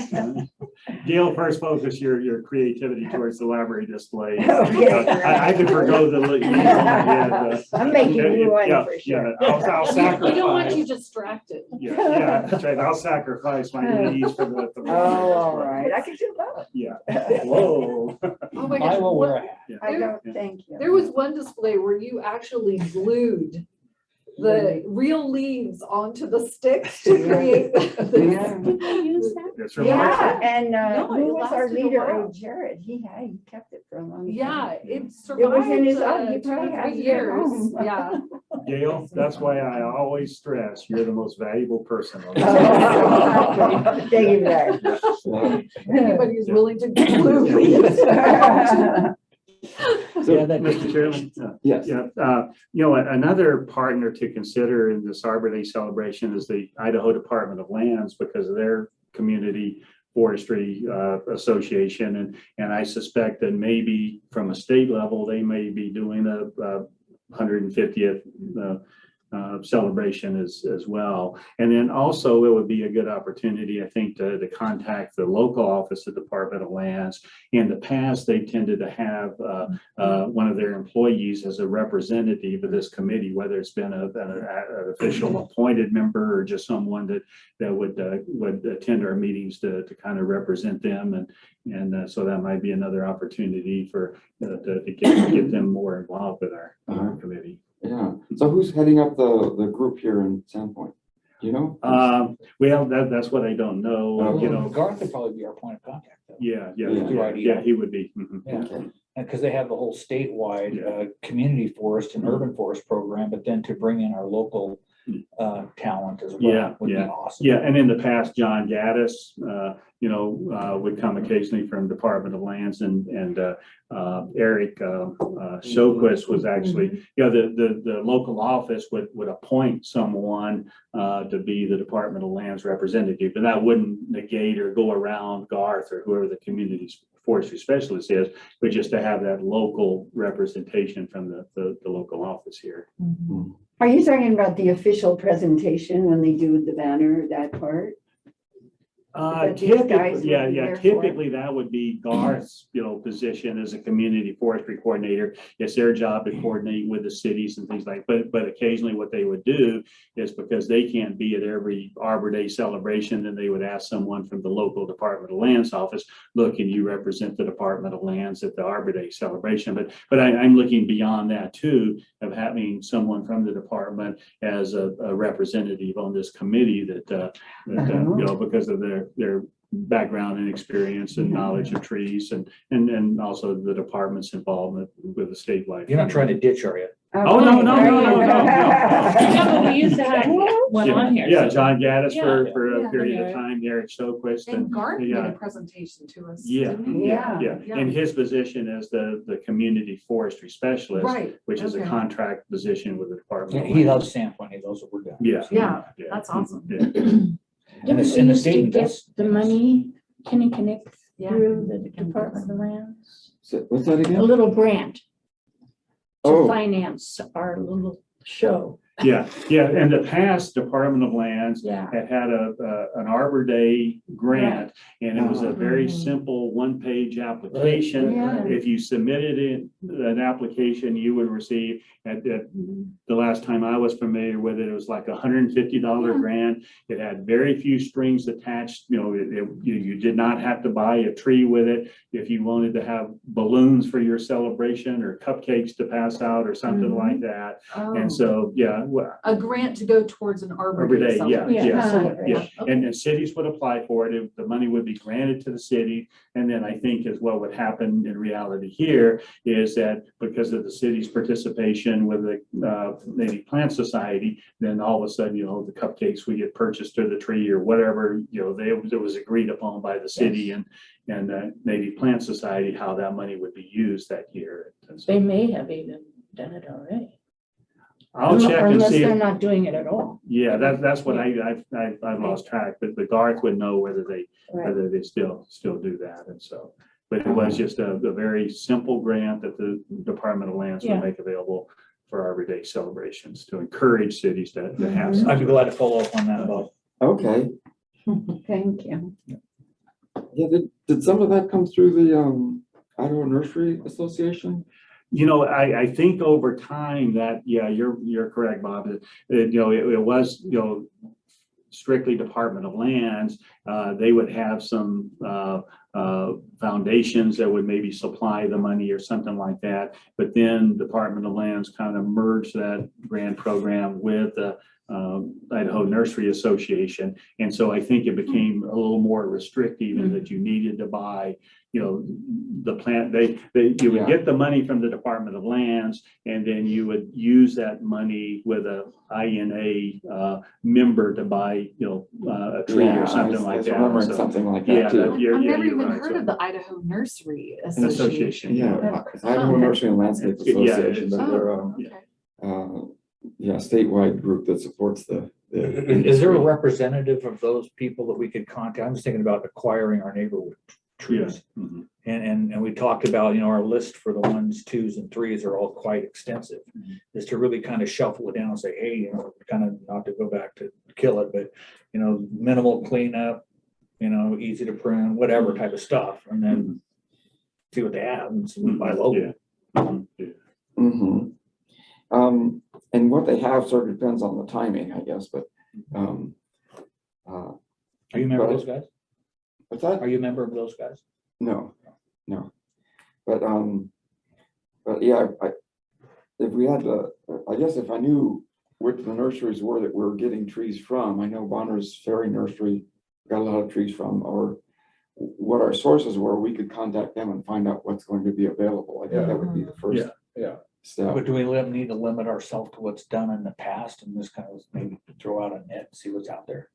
Gail, first focus your creativity towards the library display. Okay. I could forgo the. I'm making you one Yeah, for sure. yeah, I'll We don't want you sacrifice. distracted. Yeah, that's right. I'll sacrifice my knees for the. Oh, all right, I can do both. Yeah. Whoa. Oh my I gosh, will wear a what- hat. I don't, thank you. There was one display where you actually glued the real leaves onto the sticks to create. Yeah. It's Yeah, remarkable. and No, it who was our lasted a leader? while. Oh, Jared, he kept it for a long time. Yeah, it It survived. was in his, he 2 probably or has 3 it at years. home. Yeah. Gail, that's why I always stress, you're the most valuable person. on this. Oh, thank you very much. Anybody who's willing to glue leaves. so, Yeah, that- Mr. Chairman? yes, Another partner to consider in this Arbor Day celebration is the Idaho Department of Lands because of their community forestry association. And I suspect that maybe from a state level, they may be doing a 150th celebration as well. And then also it would be a good opportunity, I think, to contact the local office of Department of Lands. In the past, they tended to have one of their employees as a representative of this committee, whether it's been an official appointed member or just someone that would attend our meetings to kind of represent them. And so that might be another opportunity for to get them more involved with our committee. Yeah, so who's heading up the group here in Sandpoint? Do you know? Well, that's what I don't know, you know. Garth would probably be our point of contact. Though. Yeah, Yeah. yeah, he would be. Mhm. Yeah. Okay. Because they have the whole statewide community forest and urban forest program, but then to bring in our local talent as well Yeah, would be yeah. awesome. Yeah, and in the past, John Gaddis, would come occasionally from Department of Lands, and Eric Shoquist was actually, the local office would appoint someone to be the Department of Lands representative, and that wouldn't negate or go around Garth or whoever the community forestry specialist is, but just to have that local representation from the local office here. Are you talking about the official presentation when they do the banner, that part? That these guys Typically, would be there for? typically that would be Garth's, position as a community forestry coordinator. It's their job to coordinate with the cities and things like, but occasionally what they would do is, because they can't be at every Arbor Day celebration, then they would ask someone from the local Department of Lands office, look, can you represent the Department of Lands at the Arbor Day celebration? But I'm looking beyond that too, of having someone from the department as a representative on this committee that because of their background and experience and knowledge of trees and also the department's involvement with the statewide. You're not trying to ditch, are you? Oh, no. Yeah, but we used to have one on here. Yeah, so- John Gaddis Yeah. for a Yeah. period of time, Eric Shoquist. And Garth made yeah. a presentation to us. Yeah, didn't he? yeah, Yeah. yeah. And his position as the community forestry specialist, Right, which is a okay. contract position with the Department. of He Land. loves Sandpoint. He loves what we're doing. Yeah. Yeah, that's awesome. Yeah. And Didn't the- we and the used to state get invests- the money, can you connect Yeah. through the Department of Lands? So, what's that A again? little grant to Oh. finance our little show. Yeah, in the past, Department of Lands Yeah. had an Arbor Day grant, and it was a very Mhm. simple one-page application. Yeah. If you submitted an application, you would receive, at the last time I was familiar with it, it was like $150 Yeah. grant. It had very few strings attached, you did not have to buy a tree with it. If you wanted to have balloons for your celebration or cupcakes to pass out or something Mhm. like that. Oh, And so, a grant to go towards an Arbor Arbor Day Day, yeah, celebration. yeah, celebration. yeah. And cities would apply for it. The money would be granted to the city. And then I think is what would happen in reality here is that because of the city's participation with the Native Plant Society, then all of a sudden, the cupcakes would get purchased to the tree or whatever, it was agreed upon by the city and Native Plant Society, how that money would be used that year. And so They may have even done it already. I'll check and Unless see. they're if- not doing it at all. Yeah, that's what I've lost track, but the Garth would know whether they still do that, and so. But it was just a very simple grant that the Department of Lands Yeah. would make available for Arbor Day celebrations to encourage cities to have some. I'd be glad to follow up on that, Bob. Okay. Thank you. Yeah, did some of that come through the Idaho Nursery Association? I think over time that, yeah, you're correct, Bob. It was, strictly Department of Lands. They would have some foundations that would maybe supply the money or something like that. But then Department of Lands kind of merged that grant program with the Idaho Nursery Association. And so I think it became a little more restrictive in that you needed to buy, the plant, you would get the money from the Department of Lands, and then you would use that money with a INA member to buy, a tree or something like that. I was remembering So, something like yeah, that too. I've you're never even right. heard So- of the Idaho Nursery An association. Yeah, Idaho Nursery and Landscape Yeah, Association, it's- they're, Oh, okay. statewide group that supports the. Is there a representative of those people that we could contact? I'm just thinking about acquiring our neighborhood trees. Mhm. And we talked about, our list for the 1s, 2s, and 3s are all quite extensive. Is to really kind of shuffle it down and say, hey, kind of not to go back to kill it, but, minimal cleanup, easy to prune, whatever type of stuff, and then see what they have and see by local. Yeah. Yeah. Mhm. And what they have sort of depends on the timing, I guess, but, Are you a member of those guys? what's that? Are you a member of those guys? No. But yeah, if we had to, I guess if I knew which the nurseries were that we're getting trees from, I know Bonner's Ferry Nursery got a lot of trees from, or what our sources were, we could contact them and find out what's going to be available. I think that would be the first Yeah. step. But do we need to limit ourselves to what's done in the past and just kind of maybe throw out a net and see what's out there?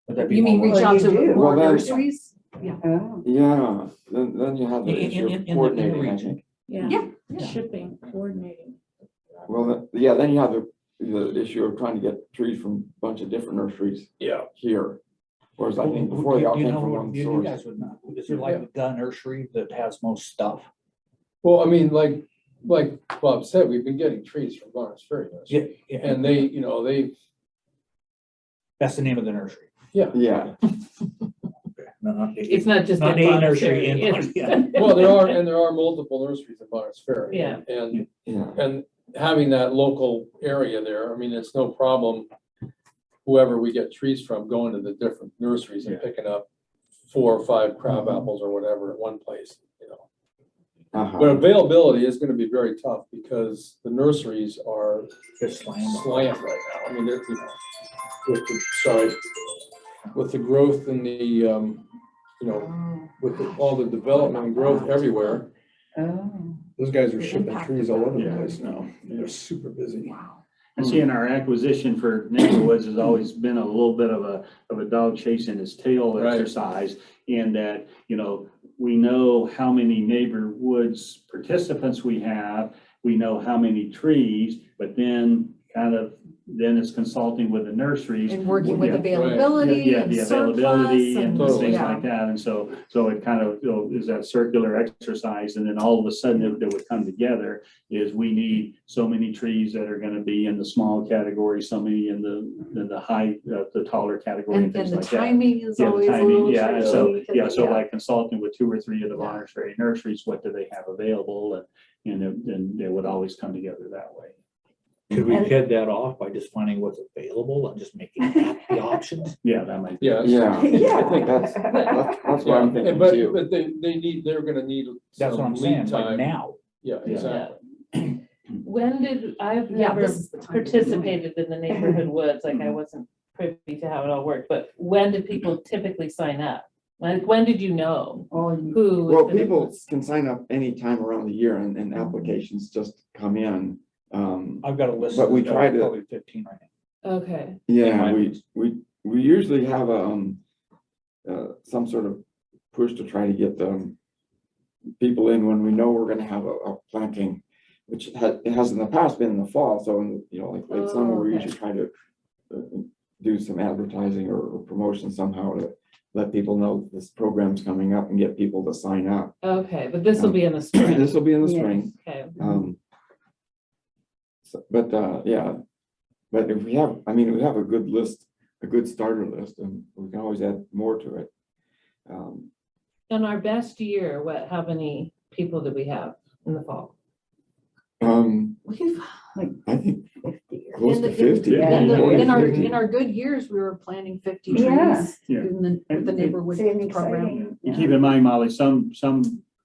Would that be You mean more reach work? out Well, you to do. more Well, then- nurseries? Oh, Yeah, then you have the In- issue in- of in the coordinating, I region. think. Yeah. Yeah. Shipping, coordinating. Well, yeah, then you have the issue of trying to get trees from a bunch of different nurseries Yeah. here. Whereas I think Do before they all you came know from what- one you source. guys would know. Is there like the nursery that has most stuff? Well, I mean, like Bob said, we've been getting trees from Bonner's Ferry Nursery. Yeah. And they, That's the name of the nursery. Yeah, Okay. No, It's not just. Not in a nursery in Montessori, Bonn, it's- well, there are multiple nurseries in Bonner's Ferry. Yeah. And yeah. having that local area there, I mean, it's no problem. Whoever we get trees from, going to the different nurseries and Yeah. picking up 4 or 5 crab apples or whatever at one place, Uh-huh. But availability is gonna be very tough because the nurseries are Just slammed. slammed right now. I mean, they're, with the growth and the, with all the development and growth everywhere, oh. those guys are The shipping impact trees of all over the that. place now. They're super busy. Wow. And seeing our acquisition for neighborhoods has always been a little bit of a dog chasing its tail Right. exercise. In that, we know how many neighborhoods participants we have, we know how many trees, but then then it's consulting with the nurseries. And working with Yeah. availability Yeah, and the availability surplus and Totally. things yeah. like that. And so it kind of, is that circular exercise. And then all of a sudden it would come together is we need so many trees that are going to be in the small category, so many in the high, the taller category and And things the like that. timing is Yeah, the always a timing, little yeah, and so, tricky. yeah, so like consulting with 2 or 3 of the Yeah. Bonner's Ferry nurseries, what do they have available? And they would always come together that way. Could we And- head that off by just finding what's available and just making that the options? Yeah, that might be. Yeah. Yeah, Yeah. I think that's what Yeah, I'm thinking but too. they're gonna need That's what some I'm saying, lead like time. now. Yeah, Yeah. exactly. I've Yeah, never this is the time. participated in the neighborhood woods, like I wasn't privy to how it all worked, but when did people typically sign up? Like, when did you know Oh, you- who? was Well, gonna- people can sign up anytime around the year and applications just come in. I've got a list. But we of try to- Probably 15 right now. Okay, Yeah, my we usually have some sort of push to try to get people in when we know we're gonna have a planting, which it has in the past been in the fall, so like late summer, we okay. usually try to do some advertising or promotion somehow to let people know this program's coming up and get people to sign up. okay, but this will be in the spring, This will be in the Yes. spring. okay. Yeah, but if we have, we have a good list, a good starter list, and we can always add more to it. In our best year, how many people did we have in the fall? We've, I think 50. close In to the- 50. Yeah. in our good years, we were planting 50 Yeah. trees Yeah. with the neighborhood Same program. exciting. And keep in mind, Molly, some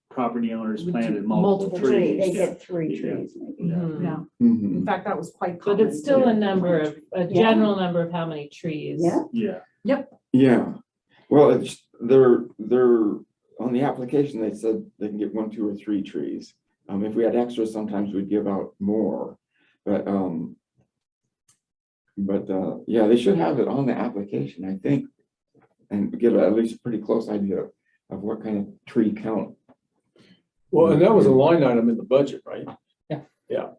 property owners We do planted multiple multiple Three, trees. they Yeah. get 3 Yeah. trees maybe. Mhm. Yeah, Mhm. in fact, that was quite But common. it's still a number of, a Yeah. general number of how many trees. Yeah. Yeah, Yeah, well, they're on the application, they said they can get 1, 2, or 3 trees. If we had extras, sometimes we'd give out more, but yeah, they should have it on the application, I think, and give at least a pretty close idea of what kind of tree count. Well, and that was a line item in the budget, right? Yeah,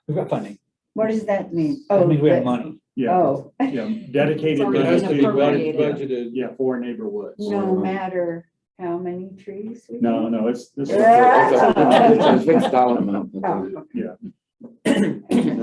We've got funding. What does that mean? I mean, we have that- money. Yeah, Oh, yeah, dedicated. It's already It has to be appropriated. budgeted. Yeah, for neighborhoods. no matter how many trees? we No, have? no, it's, this is, It's a fixed dollar amount. Oh, yeah,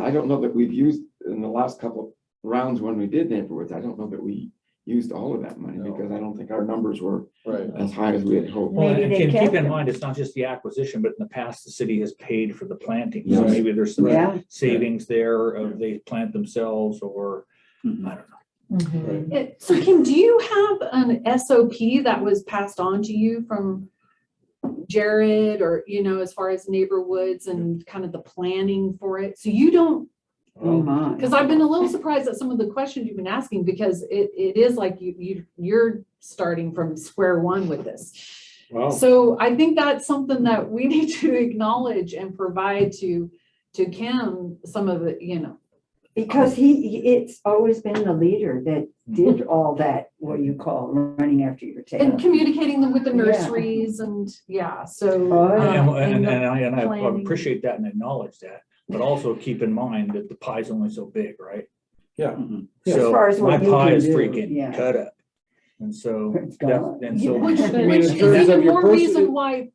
I don't know that we've used in the last couple rounds when we did neighborhoods, I don't know that we used all of that money No. because I don't think our numbers were Right. as high as we had hoped. Well, Maybe and they keep kept in them. mind, it's not just the acquisition, but in the past, the city has paid for the planting. So Yes. maybe there's some Yeah. savings there of they plant themselves or, Mhm. I don't know. Right. So Kim, do you have an SOP that was passed on to you from Jared or, as far as neighborhoods and kind of the planning for it? So you don't, oh my. because I've been a little surprised at some of the questions you've been asking because it is like you're starting from square one with this. Wow. So I think that's something that we need to acknowledge and provide to Kim some of the, Because it's always been the leader that did all that, what do you call, running after your tail. and communicating them with the Yeah. nurseries and, so. Oh, And, the and I planning. appreciate that and acknowledge that, but also keep in mind that the pie's only so big, right? Yeah. Mhm. As So far as my what you pie can is do, freaking yeah. cut up. And so, It's gone. and Yeah, so. Which I mean, which in is terms of even your more person- reason why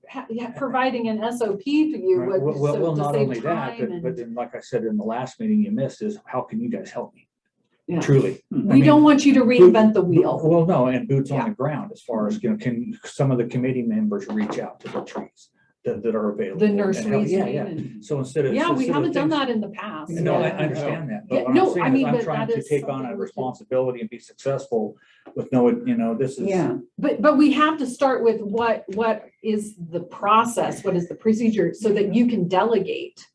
providing an SOP to you Right. would, Well, so to not save only that, time but and. then, like I said, in the last meeting you missed is how can you guys help me? Yeah. Truly. We don't want you to reinvent the wheel. Well, no, and boots Yeah. on the ground as far as, can some of the committee members reach out to the trees that are available? The and help? nurseries. Yeah, team yeah. and- So instead of. Yeah, we instead of haven't done things- that in the past. No, I Yeah. understand that, Yeah, but what no, I'm saying I is mean, I'm but trying that to is take on something a we can- responsibility and be successful with no, this is. Yeah, But we have to start with what is the process, what is the procedure, so that you can delegate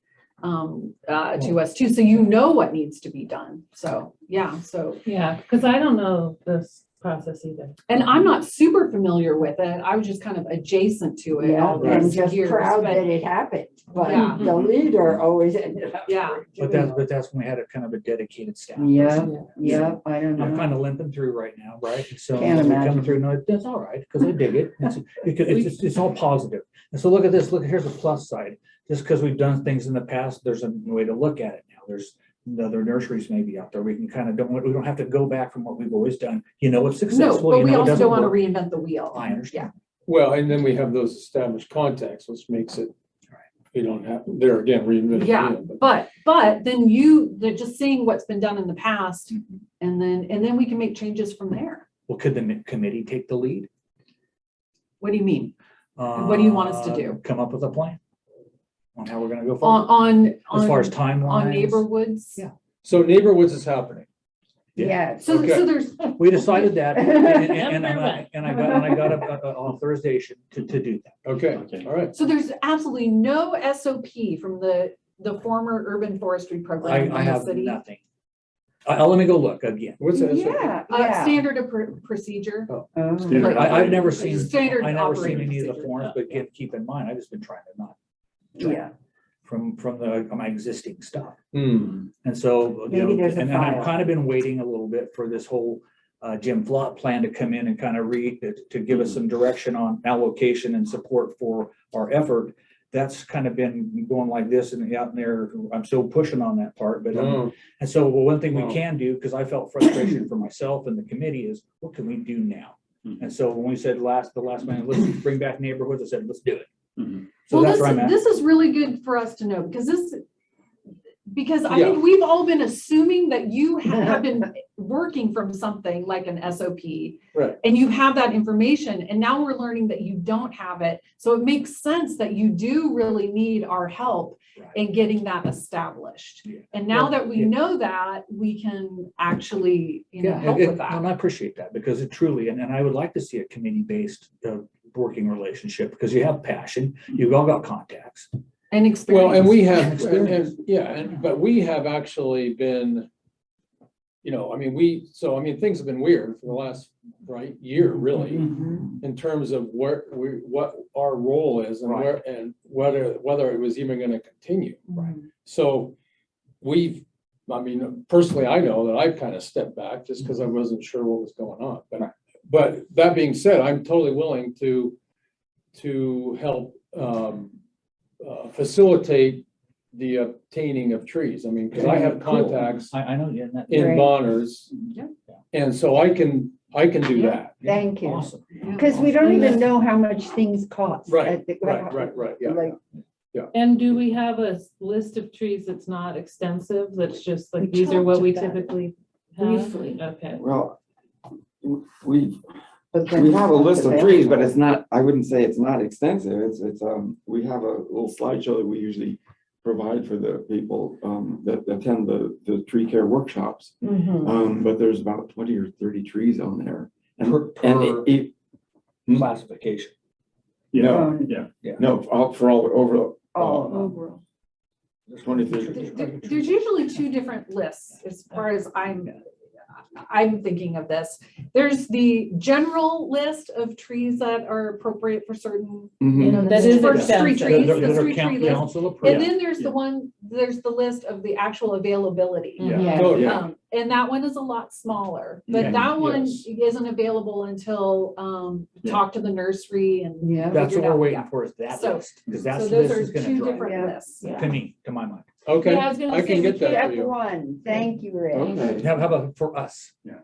to us too, so you know what needs to be done. So, yeah, so. Yeah, because I don't know this process either. And I'm not super familiar with it. I was just kind of adjacent to it yeah, all and these just years. proud but- that it happened, but Yeah. the leader always ended up. Yeah. But that's when we had a kind of a dedicated staff. Yeah, person. yeah, I don't I'm know. kind of limping through right now, right? And so Can't as we come imagine. through, no, that's all right, because I dig it. It's all positive. And so look at this, here's the plus side. Just because we've done things in the past, there's a way to look at it now. There's other nurseries maybe out there. We can kind of we don't have to go back from what we've always done. It's No, successful. but we it also doesn't don't want to work. reinvent the wheel. I understand. Well, and then we have those established contacts, which makes it, we don't have, there again, reinvent. the Yeah, wheel, but- but then they're just seeing what's been done in the past, and then we can make changes from there. Well, could the committee take the lead? What do you mean? What do you want us to do? Come up with a plan on how we're gonna go forward. On As far as on timelines. neighborhoods? Yeah. So neighborhoods is happening. Yeah, So Okay. there's, We decided that, and Never I got a authorization to do that. Okay, Okay. all right. so there's absolutely no SOP from the former urban forestry program in I the have city? nothing. Let me go look again. What's that? yeah, yeah. Standard of procedure? Oh. Standard I've never seen, Standard I never seen operating any of the procedure. forms, but again, keep in mind, I've just been trying to not Yeah, from my existing stuff. Hmm. And so, Maybe there's a and I've file. kind of been waiting a little bit for this whole Jim Flott plan to come in and kind of to give us some direction on allocation and support for our effort. That's kind of been going like this and out in there. I'm still pushing on that part, but Oh, and so one thing we Wow. can do, because I felt frustration for myself and the committee, is what can we do now? Mhm. And so when we said the last minute, let's bring back neighborhoods, I said, let's do it. Mhm. So Well, that's where I'm at. this is really good for us to know, because I Yeah. think we've all been assuming that you have been working from something like an SOP. Right. And you have that information, and now we're learning that you don't have it. So it makes sense that you do really need our help Right. in getting that established. Yeah. And now Well, that we yeah. know that, we can actually, help and with that. I appreciate that because it truly, and I would like to see a committee-based working relationship because you have passion, you've all got contacts. And experience. well, and we have, Experience. but we have actually been, things have been weird for the last, year, really, Mhm. in terms of what our role is and Right. whether it was even gonna continue. Right. So personally, I know that I've kind of stepped back just because I wasn't sure what was going on. Right. But that being said, I'm totally willing to help facilitate the obtaining of trees. I mean, because I have Cool. contacts I know, yeah, that. in Right. Bonners. Yeah. And so I can do Yeah. that. Thank you. Awesome. Because we don't even know how much things cost. Right, at the- right, yeah. Like, And do we have a list of trees that's not extensive, that's just We like, these are what talked we about it typically have? briefly. Okay. Well, we but then we have a it's list of available. trees, but it's not, I wouldn't say it's not extensive. It's, we have a little slideshow that we usually provide for the people, that attend the tree care workshops. Mhm. But there's about 20 or 30 trees on there. And, Per- and per- Hmm? Classification. No. Yeah. No, for all, over, Overall. 20, 30. There's usually two different lists as far as I'm thinking of this. There's the general list of trees that are appropriate for certain, Mhm. you know, That is for street extensive. trees, That the are street tree list. council approved. And then there's Yeah. there's the list of the actual availability. Yeah. Oh, yeah. And that one is a lot smaller, but Okay. that one Yes. isn't available until, talk to the nursery and. Yeah. That's what figured we're out, waiting yeah. for, is that So- list, because So that's, those this are is gonna two drive, different Yeah. lists. to me, to my mind. Okay, Yeah, I was gonna I say can we get that Step for you. one, thank you, Ray. Okay. How about for us? Yeah.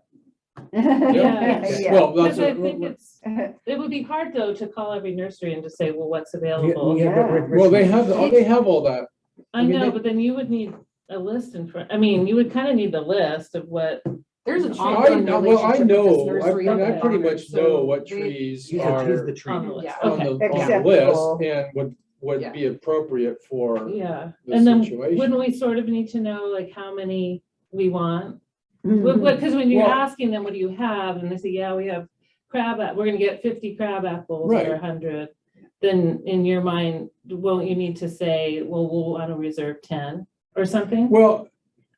Well, that's, Because I think it would be hard though to call every nursery and just say, well, what's available? well, they have all that. I I mean, know, they- but then you would need a list in front, I mean, you would kind of need the list of what, There's an I- ongoing well, I relationship with this know, nursery. I and pretty farmer, much so know what they- trees He's are the tree. on the list, Yeah. on okay. the list Acceptable. and would Yeah. be appropriate for Yeah, the and then situation. wouldn't we sort of need to know like how many we want? Mhm. Because when you're Well- asking them, what do you have? And they say, yeah, we have we're gonna get 50 crab apples or Right. 100. Then in your mind, won't you need to say, well, we'll want to reserve 10 or something? Well,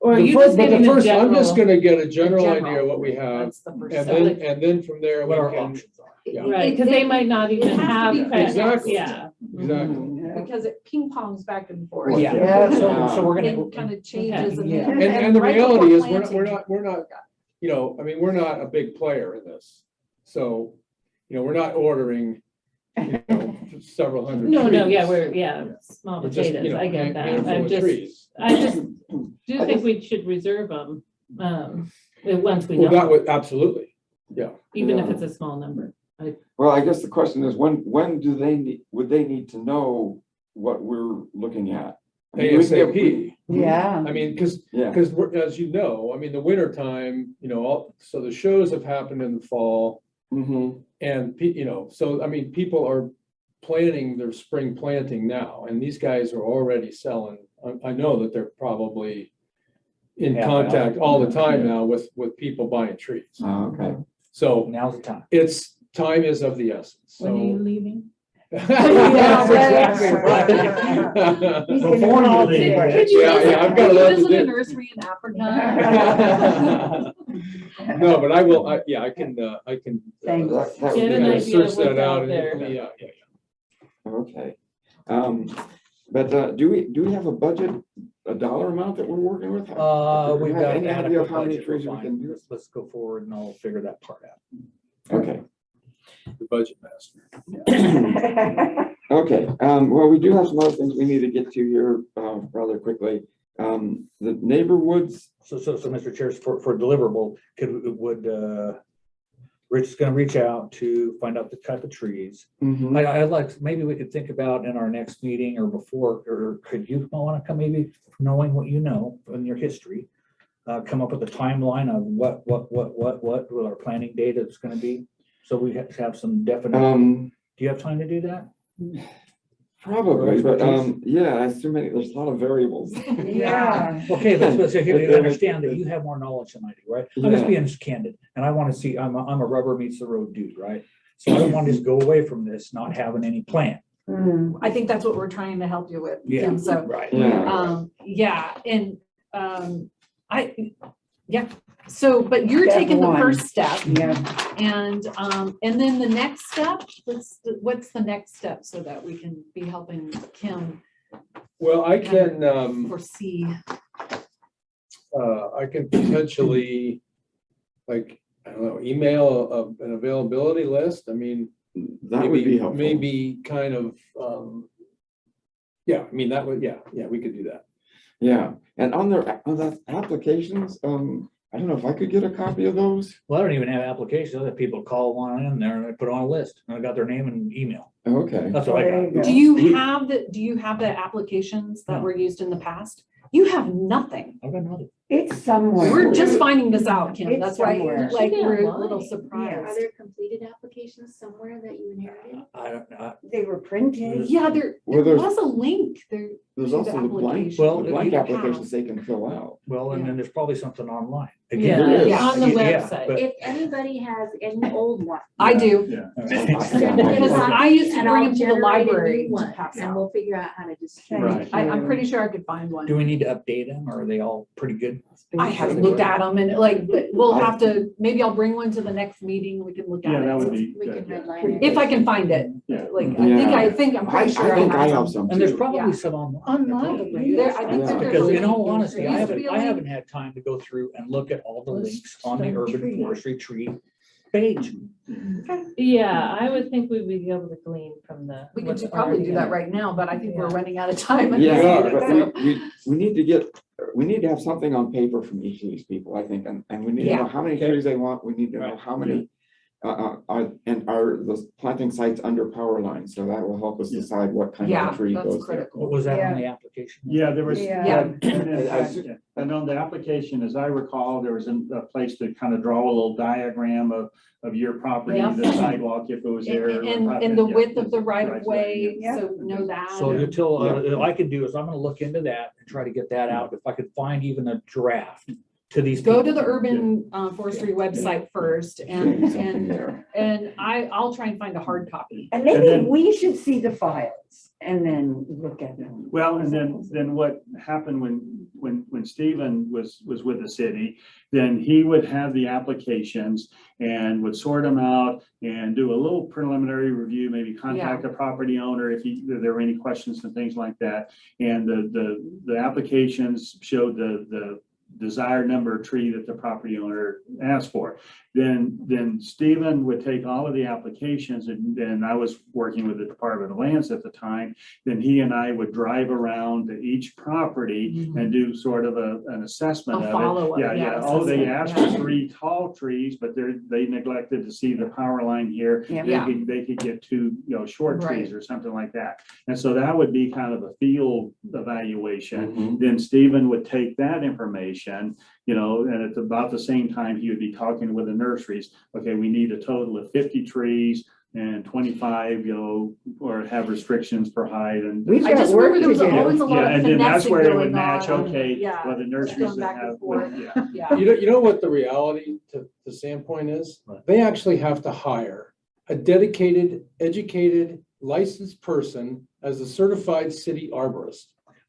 Or are the you first, just but the getting a first, I'm just general? gonna get a general general. idea of what we have, That's the first and step. then from there, we What our can, options are. yeah. Right, because they It- might not it even has to have be crab. Exactly. Yeah. Exactly. Yeah. Because it ping pongs back and forth. Yeah, Yeah. so we're gonna. And kind of changes. Okay. Yeah. And the right reality before is, planting. we're not, you know, I mean, we're not a big player in this. So, you know, we're not ordering, you know, several hundred trees. No, yeah, small We're just, you potatoes. know, I get a that. handful I'm of just, trees. I just do think we should reserve them, once we Well, that know, would, absolutely, yeah. even if Yeah. it's a small number. Well, I guess the question is, when do they need, would they need to know what we're looking at? I mean, we can get- ASAP. Yeah. I mean, because Yeah, we're, as you know, I mean, the winter time, you know, so the shows have happened in the fall. mm-hmm, And, you know, so, I mean, people are planning their spring planting now, and these guys are already selling. I know that they're probably in Yeah, contact all the time yeah. now with people buying trees. okay. So Now's the time. time is of the essence, When are you so. leaving? That's exactly right. He's Before gonna you call leave, today. right? Could you Yeah, visit- I've got could a you lot to visit a do. nursery in Africa? No, but I will, I can. Thanks. That would Get be an nice. idea Search of that what's out. out and there. yeah. Okay. But do we have a budget, a dollar amount that we're working with? Do we We've have got any an idea of adequate how many budget. trees We're we fine. can do? Let's go forward and I'll figure that part out. Okay. The budget master. Okay, well, we do have some other things we need to get to here, rather quickly. The neighborhoods, So, Mr. Chair, for deliverable, would, Rich is gonna reach out to find out the type of trees. mhm, I'd like, maybe we could think about in our next meeting or before, or could you want to come, maybe knowing what you know in your history, come up with a timeline of what our planning date is gonna be? So we have some definite, do you have time to do that? probably, but, yeah, it's too many, there's a lot of variables. Yeah. Okay, but so you understand that you have more knowledge than I do, right? I'm just Yeah. being candid, and I want to see, I'm a rubber meets the road dude, right? So I don't want to just go away from this not having any plan. Mm. I think that's what we're trying to help you with. Yeah. Kim. So, Right. Yeah. and, so, but you're Step taking the one. first step. Yeah. And then the next step, what's the next step so that we can be helping Kim Well, I can, foresee? I can potentially, like, I don't know, email an availability list. I mean, That would be helpful. maybe kind of, Yeah, I mean, that would, yeah, we could do that. Yeah, and on the applications, I don't know if I could get a copy of those. Well, I don't even have applications. Other people call one in there and I put it on a list and I got their name and email. Okay. That's what I There you got. go. Do you have the applications that were used in the past? You have nothing. I've got nothing. It's somewhere. We're just finding this out, Kim. It's That's why, somewhere. like, Should be we're a online. little Are surprised. there completed applications somewhere that you inherited? I don't know. They were printed. Yeah, there Well, there there's- was a link there. There's to also the blank, application. Well, the blank you applications have. they can fill out. Well, and Yeah. then there's probably something online. Yeah, There is. Yeah. on the Yeah, website. but- If anybody has any old one. I do. Yeah. Because I used to and bring I'll them to the generate a new library to one, pass And out. we'll figure out how to distribute. Right. I'm pretty sure I could find one. Do we need to update them or are they all pretty good? I haven't looked at them and like, but we'll have to, maybe I'll bring one to the next meeting. We can look Yeah, at that would it. be We can good. Yeah. redline it. If I can find it. Yeah. Like, Yeah. I'm I pretty sure I think I have have some And there's too. probably Yeah. some online. Online. There, I think Yeah. that there's Because a in all link. honesty, There I used to be haven't, a I link. haven't had time to go through and look at all the links on the Some urban tree. forestry tree page. Yeah, I would think we'd be able to glean from the. We could what's probably do already that in. right now, but I think we're Yeah. running out of time. Yeah, are. but So- we need to we need to have something on paper from each of these people, I think, and we need to know Yeah. how many trees they want. We need to know Right. how many are the planting sites under power lines, so that will help us Yeah. decide what kind Yeah, of tree that's goes there. critical. What was that on the application? Yeah, there was. Yeah. And on the application, as I recall, there was a place to kind of draw a little diagram of your property, Yeah. the sidewalk, if it was there. And the width of the right of way, Yeah. so know that. So until, I can do is I'm gonna look into that and try to get that out. If I could find even a draft to these. Go to people. the urban forestry website first Should be something and there. I'll try and find a hard copy. And And maybe then- we should see the files and then look at them. Well, and then what happened when Stephen was with the city, then he would have the applications and would sort them out and do a little preliminary review, maybe contact the property owner if there were any questions and things like that. And the applications showed the desired number of tree that the property owner asked for. Then Stephen would take all of the applications, and then I was working with the Department of Lands at the time. Then he and I would drive around to each property and do sort of an assessment A of it. follow-up, Yeah, yeah, yeah. Oh, they assessment, asked yeah. for 3 tall trees, but they neglected to see the power line here. Yeah. They could get 2, short Right. trees or something like that. And so that would be kind of a field evaluation. Mhm. Then Stephen would take that information, and at about the same time, he would be talking with the nurseries. Okay, we need a total of 50 trees and 25, or have restrictions for height and. We've I got just work remember there was to do. always a lot Yeah, of and then that's finessing where it would going match, on. okay, Yeah. well, the nurseries Going that back and have, forth. yeah. Yeah. You know what the reality to Sandpoint is? What? They actually have to hire a dedicated, educated, licensed person as a certified city arborist.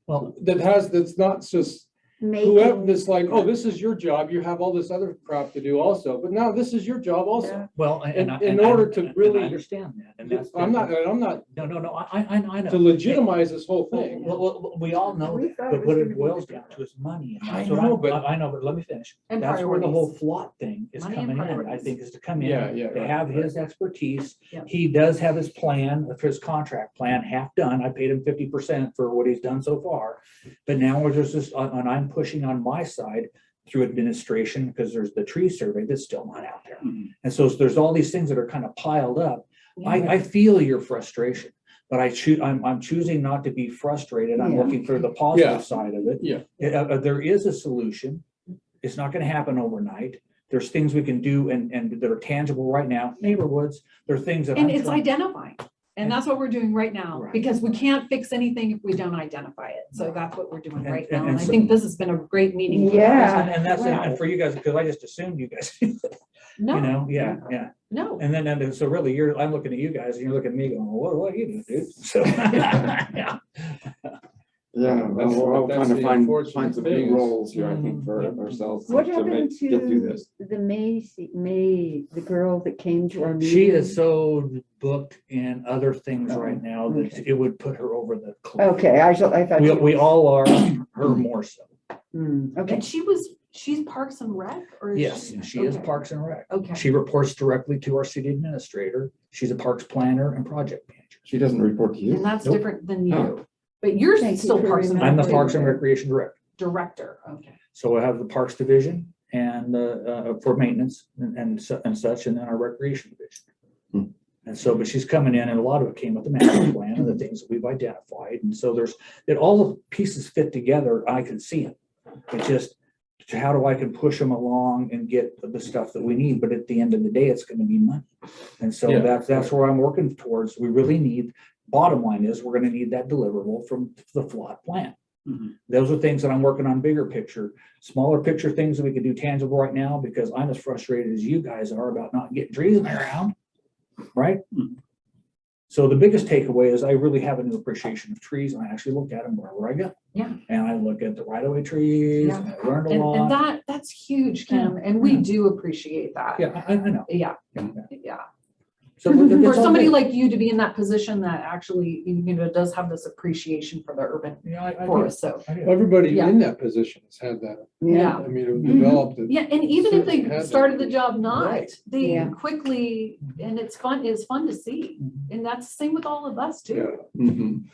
Well, That's not just whoever, Making, that's like, oh, this is your job, you have all this other crap to do also, but now this is your job also. well, In- and in I- order and to I really- understand that. And that's. I'm not, No, I know. to legitimize this whole Well, thing. we all know We that, thought but it what was it gonna be boils different. down to is money. And I that's what know, but- I know, but let me finish. And That's where the whole priorities. FLOT thing is Money coming and in, I priorities. think, is to come in. Yeah, To right, have right. his expertise. Yep. He does have his plan, for his contract plan, half done. I paid him 50% for what he's done so far. But now we're just, and I'm pushing on my side through administration, because there's the tree survey that's still not out there. Mhm. And so there's all these things that are kind of piled up. I feel your frustration, but I'm choosing not to be frustrated. I'm Yeah. looking for the Yeah. positive side of it. Yeah. There is a solution. It's not gonna happen overnight. There's things we can do and that are tangible right now, neighborhoods, there are things that. And I'm it's trying- identifying. And that's what we're doing right now, Right. because we can't fix anything if we don't identify it. So that's what we're doing And- right and- now. and And I so- think this has been a great meeting. for us. Yeah. And that's, Wow. and for you guys, because I just assumed you guys, you No, know, yeah. no. And so really, I'm looking at you guys and you're looking at me going, well, what are you doing, dude? So, yeah. Yeah, That's- we're all that's trying to the find unfortunate some thing new is- roles here, I think, for ourselves What to happened get through to this. the May, the girl that came to our meeting? She is so booked in other things right now that Okay. it would put her over the cliff. Okay, I thought. We all are, her more so. Okay, And she's Parks and Rec or? is Yes, she- she is okay. Parks and Rec. Okay. She reports directly to our city administrator. She's a parks planner and project manager. She doesn't report to And you. that's Nope. different than you. but you're Thank you still for Parks and I'm the Rec Parks and Recreation Director. Director, okay. So I have the Parks Division and for maintenance and such, and then our Recreation Division. Hmm. And so, but she's coming in, and a lot of it came with the master plan and the things that we've identified. And so all the pieces fit together. I can see it. It's just how do I can push them along and get the stuff that we need. But at the end of the day, it's going to be money. And so Yeah. that's where I'm working towards. We really need, bottom line is we're going to need that deliverable from the FLOT plan. Mhm. Those are things that I'm working on bigger picture, smaller picture things that we can do tangible right now, because I'm as frustrated as you guys are about not getting trees in the ground. Right? Mhm. So the biggest takeaway is I really have a new appreciation of trees, and I actually look at them wherever I go. Yeah. And I look at the right-of-way trees, Yeah. and I learned a And lot. that's huge, Kim, and we do appreciate that. Yeah, I know. Yeah, Yeah. yeah. So For somebody like you to be in that position that actually, does have this appreciation for the urban I forest, so. Everybody Yeah. in that position has had that, Yeah. I mean, have developed it. Yeah, and even if they Had that. started the job not, Right. they Yeah. quickly, and it's fun to see. And that's the same with all of us too. Mhm.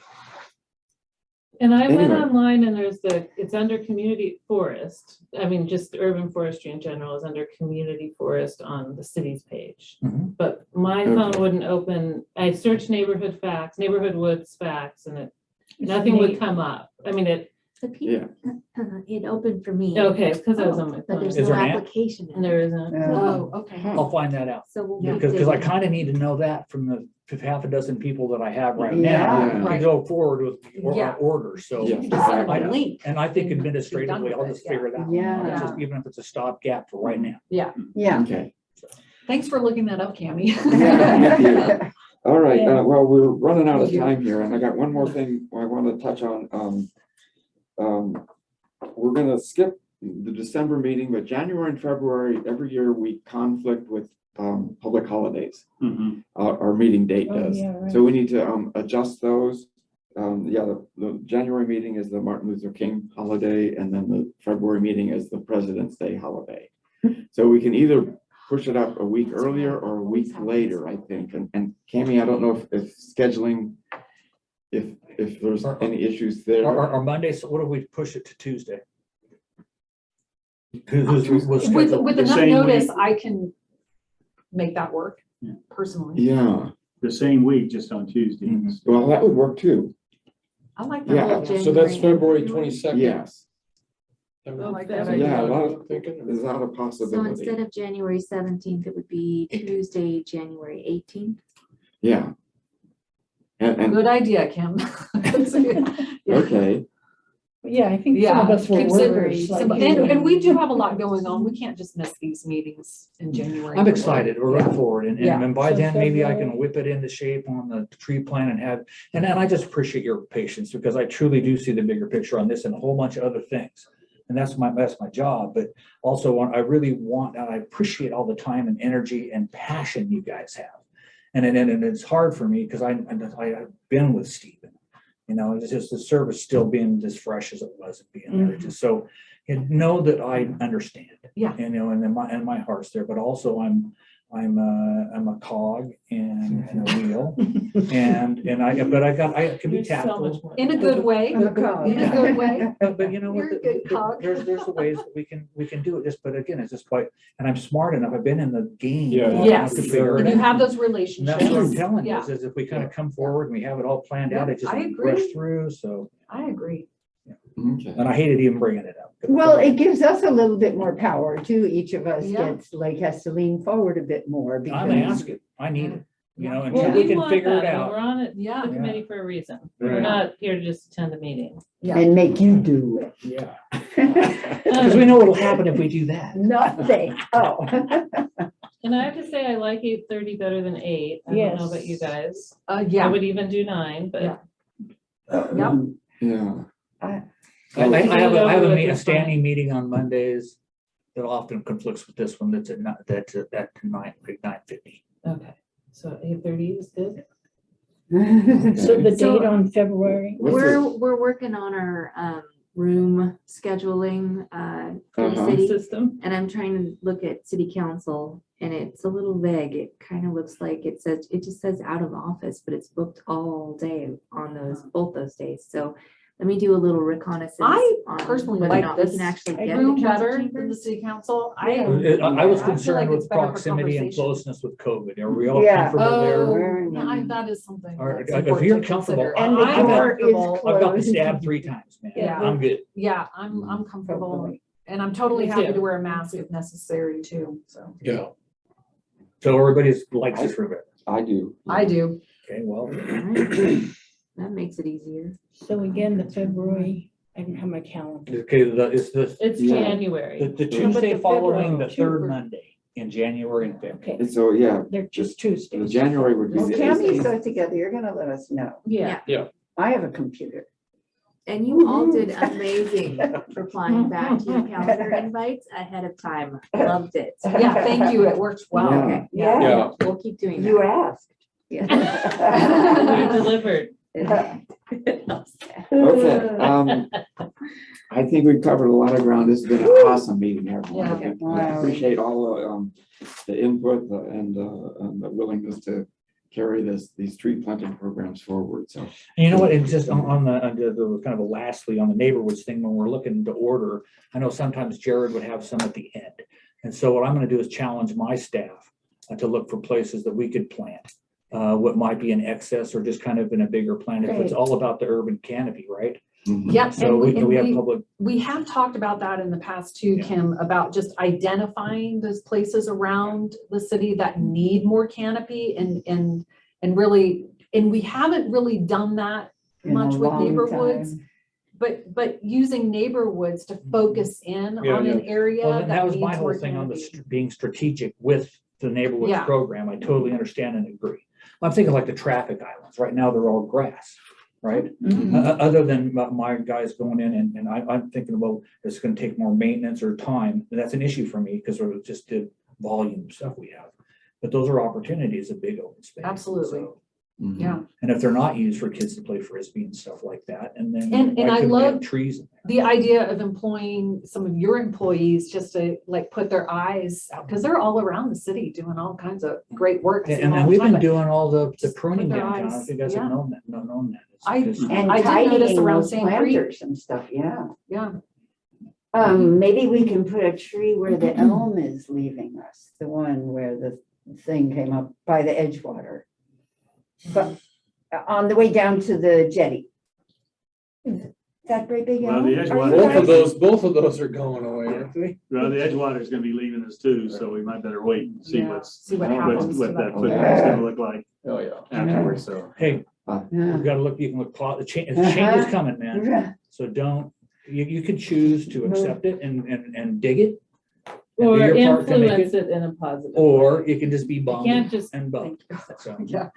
And I went Anyway. online and it's under community forest. I mean, just urban forestry in general is under community forest on the city's page. Mhm. But my phone Okay. wouldn't open. I searched neighborhood facts, neighborhood woods facts, and nothing would come up. I mean, Yeah. It opened for me. okay, it's because I was on my But phone. there's Is no there an app? application. in And it. there isn't. Oh, okay. I'll find that out. So we'll. Yeah. be Because I digging. kind of need to know that from the half a dozen people that I have right Yeah. now Right. to go forward with Yeah. our orders. So, Yeah. You can just send them I a know. link. and I think And be administratively, done I'll with just it, figure that out. Yeah. It's just, even if it's a stopgap for right now. Yeah. Yeah. Okay. Thanks for looking that up, Cammy. Yeah. All right, Yeah. well, we're running out of Thank you. time here, and I got one more thing I want to touch on. We're gonna skip the December meeting, but January and February, every year we conflict with public holidays. Mhm. Our meeting date Oh, does. yeah, right. So we need to adjust those. Yeah, the January meeting is the Martin Luther King holiday, and then the February meeting is the President's Day holiday. So we can either push it up a week earlier or a week later, I think. And Cammie, I don't know if scheduling, if there's any issues there. Or Monday, so what if we push it to Tuesday? Who's- was With scheduled- The enough same notice, week. I can make that work Yeah. personally. Yeah, The same week, just on Tuesdays. Mhm. well, that would work too. I like Yeah. that. idea. So that's February 22nd. Yes, I like that Yeah, idea. yeah, a lot of, I'm thinking. is that a So possibility? instead of January 17th, it would be Tuesday, January 18th. Yeah. And, Good idea, Kim. Yeah. okay, Yeah, I think some Yeah, of us were keeps it- worriers. like And we do have a lot going on. We can't just miss these meetings in January. I'm excited. We're running forward, and Yeah. and by So then, maybe I can February. whip it into shape on the tree plan and then I just appreciate your patience, because I truly do see the bigger picture on this and a whole bunch of other things. And that's my job, but also I really want, and I appreciate all the time and energy and passion you guys have. And it's hard for me because I've been with Stephen, it's just the service still being as fresh as it was and being there. Just so you know that I understand. Yeah. And then my heart's there, but also I'm a cog and a wheel but I can be There's so much tactful. more. In a good way. Oh, God. In a good way. But you know what? You're a good cog. There's the ways that we can do it. But again, it's just and I'm smart enough. I've been in the game. Yeah. long Yes, enough to figure it and you out. have those And relationships. that's what I'm telling you, Yeah, is if we kind of come forward and we have it all planned out, Yeah, it just I agree. rush through. So, I agree. okay. and I hated even bringing it up. Well, it gives us a little bit more power too. Each of us Yeah. has to lean forward a bit more I'm because. asking. I need it, Yeah. until Well, we we can want figure it that, but we're out. on it, Yeah. the committee for a reason. Right. We're not here to just attend a meeting. And make you do it. Yeah. Because we know what'll happen if we do that. Nothing. Oh. And I have to say, I like 8:30 better than 8. I don't know about you Yes. guys. I Yeah, would even do 9, but Yeah. Yep. Yeah. I can have do it a over with, a it's standing fine. meeting on Mondays that often conflicts with this one. That's at 9:50. okay. So 8:30 is good. So the So- date on February, What's We're working on our room scheduling for the Uh-huh. city. System. And I'm trying to look at city council and it's a little vague. It kind of looks like it just says out of office, but it's booked all day on both those days. So let me do a little reconnaissance. I on personally whether or like not we this can actually get room the council better than the chambers. city council. I was I feel concerned like it's with better for proximity and conversation. closeness with COVID. Are we all Yeah. comfortable there? Oh, yeah, that is something. Or that's if important you're to comfortable, consider. And the I'm door is comfortable. I've got the closed. stab 3 times, man. Yeah. I'm good. Yeah, I'm comfortable Hopefully. and I'm totally Me happy too. to wear a mask if necessary too. So Yeah. So everybody likes this room. I do. I do. Okay, well, That makes it easier. So again, the February, I don't have my calendar. okay, it's It's Yeah. January. the but Tuesday the following the February, third too. Monday in January and February. Okay, And so, yeah, they're just the Tuesdays. January would be Well, the Tammy's 18th. so together, you're gonna let us know. Yeah. I have a computer. And you all did amazing replying back to your calendar invites ahead of time. Loved it. Yeah, thank you. It works well. Yeah. Okay, Yeah. Yeah. we'll keep doing You that. asked. We Yeah. delivered. Okay, I think we've covered a lot of ground. This has been an awesome meeting, everyone. I Yeah. think- I Wow. appreciate all the input and the willingness to carry these tree planting programs forward, so. And you know what, it's just on the kind of a lastly on the neighborhoods thing, when we're looking to order, I know sometimes Jared would have some at the end. And so what I'm gonna do is challenge my staff to look for places that we could plant. What might be in excess or just kind of in a bigger plan. It's Great. all about the urban canopy, right? Mhm. Yep. So and we have public, we have talked about that in the past too, Yeah. Kim, about just identifying those places around the city that need more canopy and really, and we haven't really done that In a much with long neighborhoods, time. but using neighborhoods to focus in Yeah, on an area well, and that that was my needs whole more thing on the canopy. being strategic with the neighborhoods Yeah. program. I totally understand and agree. I'm thinking like the traffic islands. Right now, they're all grass, right? Mhm. Other than my guys going in and I'm thinking, well, it's gonna take more maintenance or time. And that's an issue for me because we're just the volume stuff we have. But those are opportunities, a big open space. Absolutely. So, Mhm. Yeah. and if they're not used for kids to play frisbee and stuff like that, and then. And why I couldn't we have love trees in there? The idea of employing some of your employees just to like put their eyes out, because they're all around the city doing all kinds of great work. I see them all And the we've time, been but doing all the just pruning put their downtown. I don't eyes- think you guys yeah. have known that. It's I- just- And I did notice tidying around those Sand Creek. planters and stuff, yeah. Yeah, Maybe we can put a tree where the elm is leaving us, the one where the thing came up by the Edgewater. But on the way down to the jetty. Is that great big Well, elm? the Are you Edgewater- guys- Both of those are going away, aren't they? Well, the Edgewater is gonna be leaving us too, so we might better wait and see Yeah, see what happens to what that that. footprint's gonna look like Oh, yeah. afterwards, so. Hey, Yeah. we've got to look, you can look, the change is coming, man. Yeah. So don't, you can choose to accept it and dig it. and Or do your part to make influence it in a positive. Or way. you can just be You bummed can't just. and bummed. thank you. So, Yeah,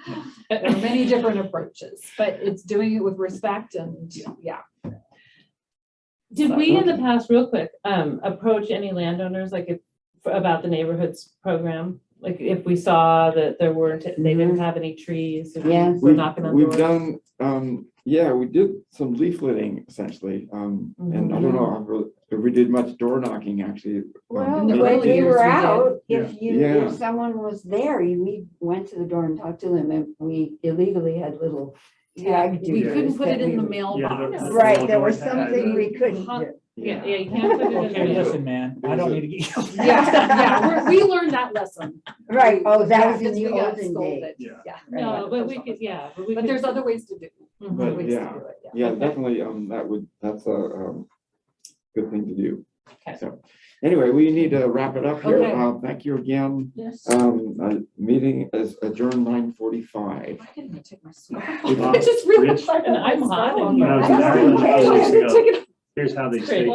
there are many different approaches, but it's doing it with respect and, yeah. Did we in the past, real quick, approach any landowners, like if, about the neighborhoods program? Like if we saw that there weren't, they didn't have any trees, if we Yes. were knocking on We've doors? done, yeah, we did some leafleting essentially, and I don't know if we did much door knocking actually. Well, In the when early we years were we did. out, if Yeah. if someone was there, we went to the door and talked to them, and we illegally had little tag. We Yeah. couldn't put it in the Yeah, mailbox. the- Right, there was the door something tag. we couldn't do. Yeah, you can't put it in okay, the. listen, man, I don't need to get you. Yeah, we learned that lesson. Right, oh, that Yeah, was in 'cause the we got olden scolded. days. Yeah. Yeah. No, but we could, yeah. we But could- there's other ways to do. Mhm. But ways to yeah. do it, Yeah, Okay. definitely, that's a good thing to do. Okay. So, anyway, we need to wrap it up here. Okay. Thank you again. Yes. Meeting is adjourned 9:45. I didn't take my scarf Wow. off. I just realized. And I'm hot. You know, Just in case. Here's how they Great. stay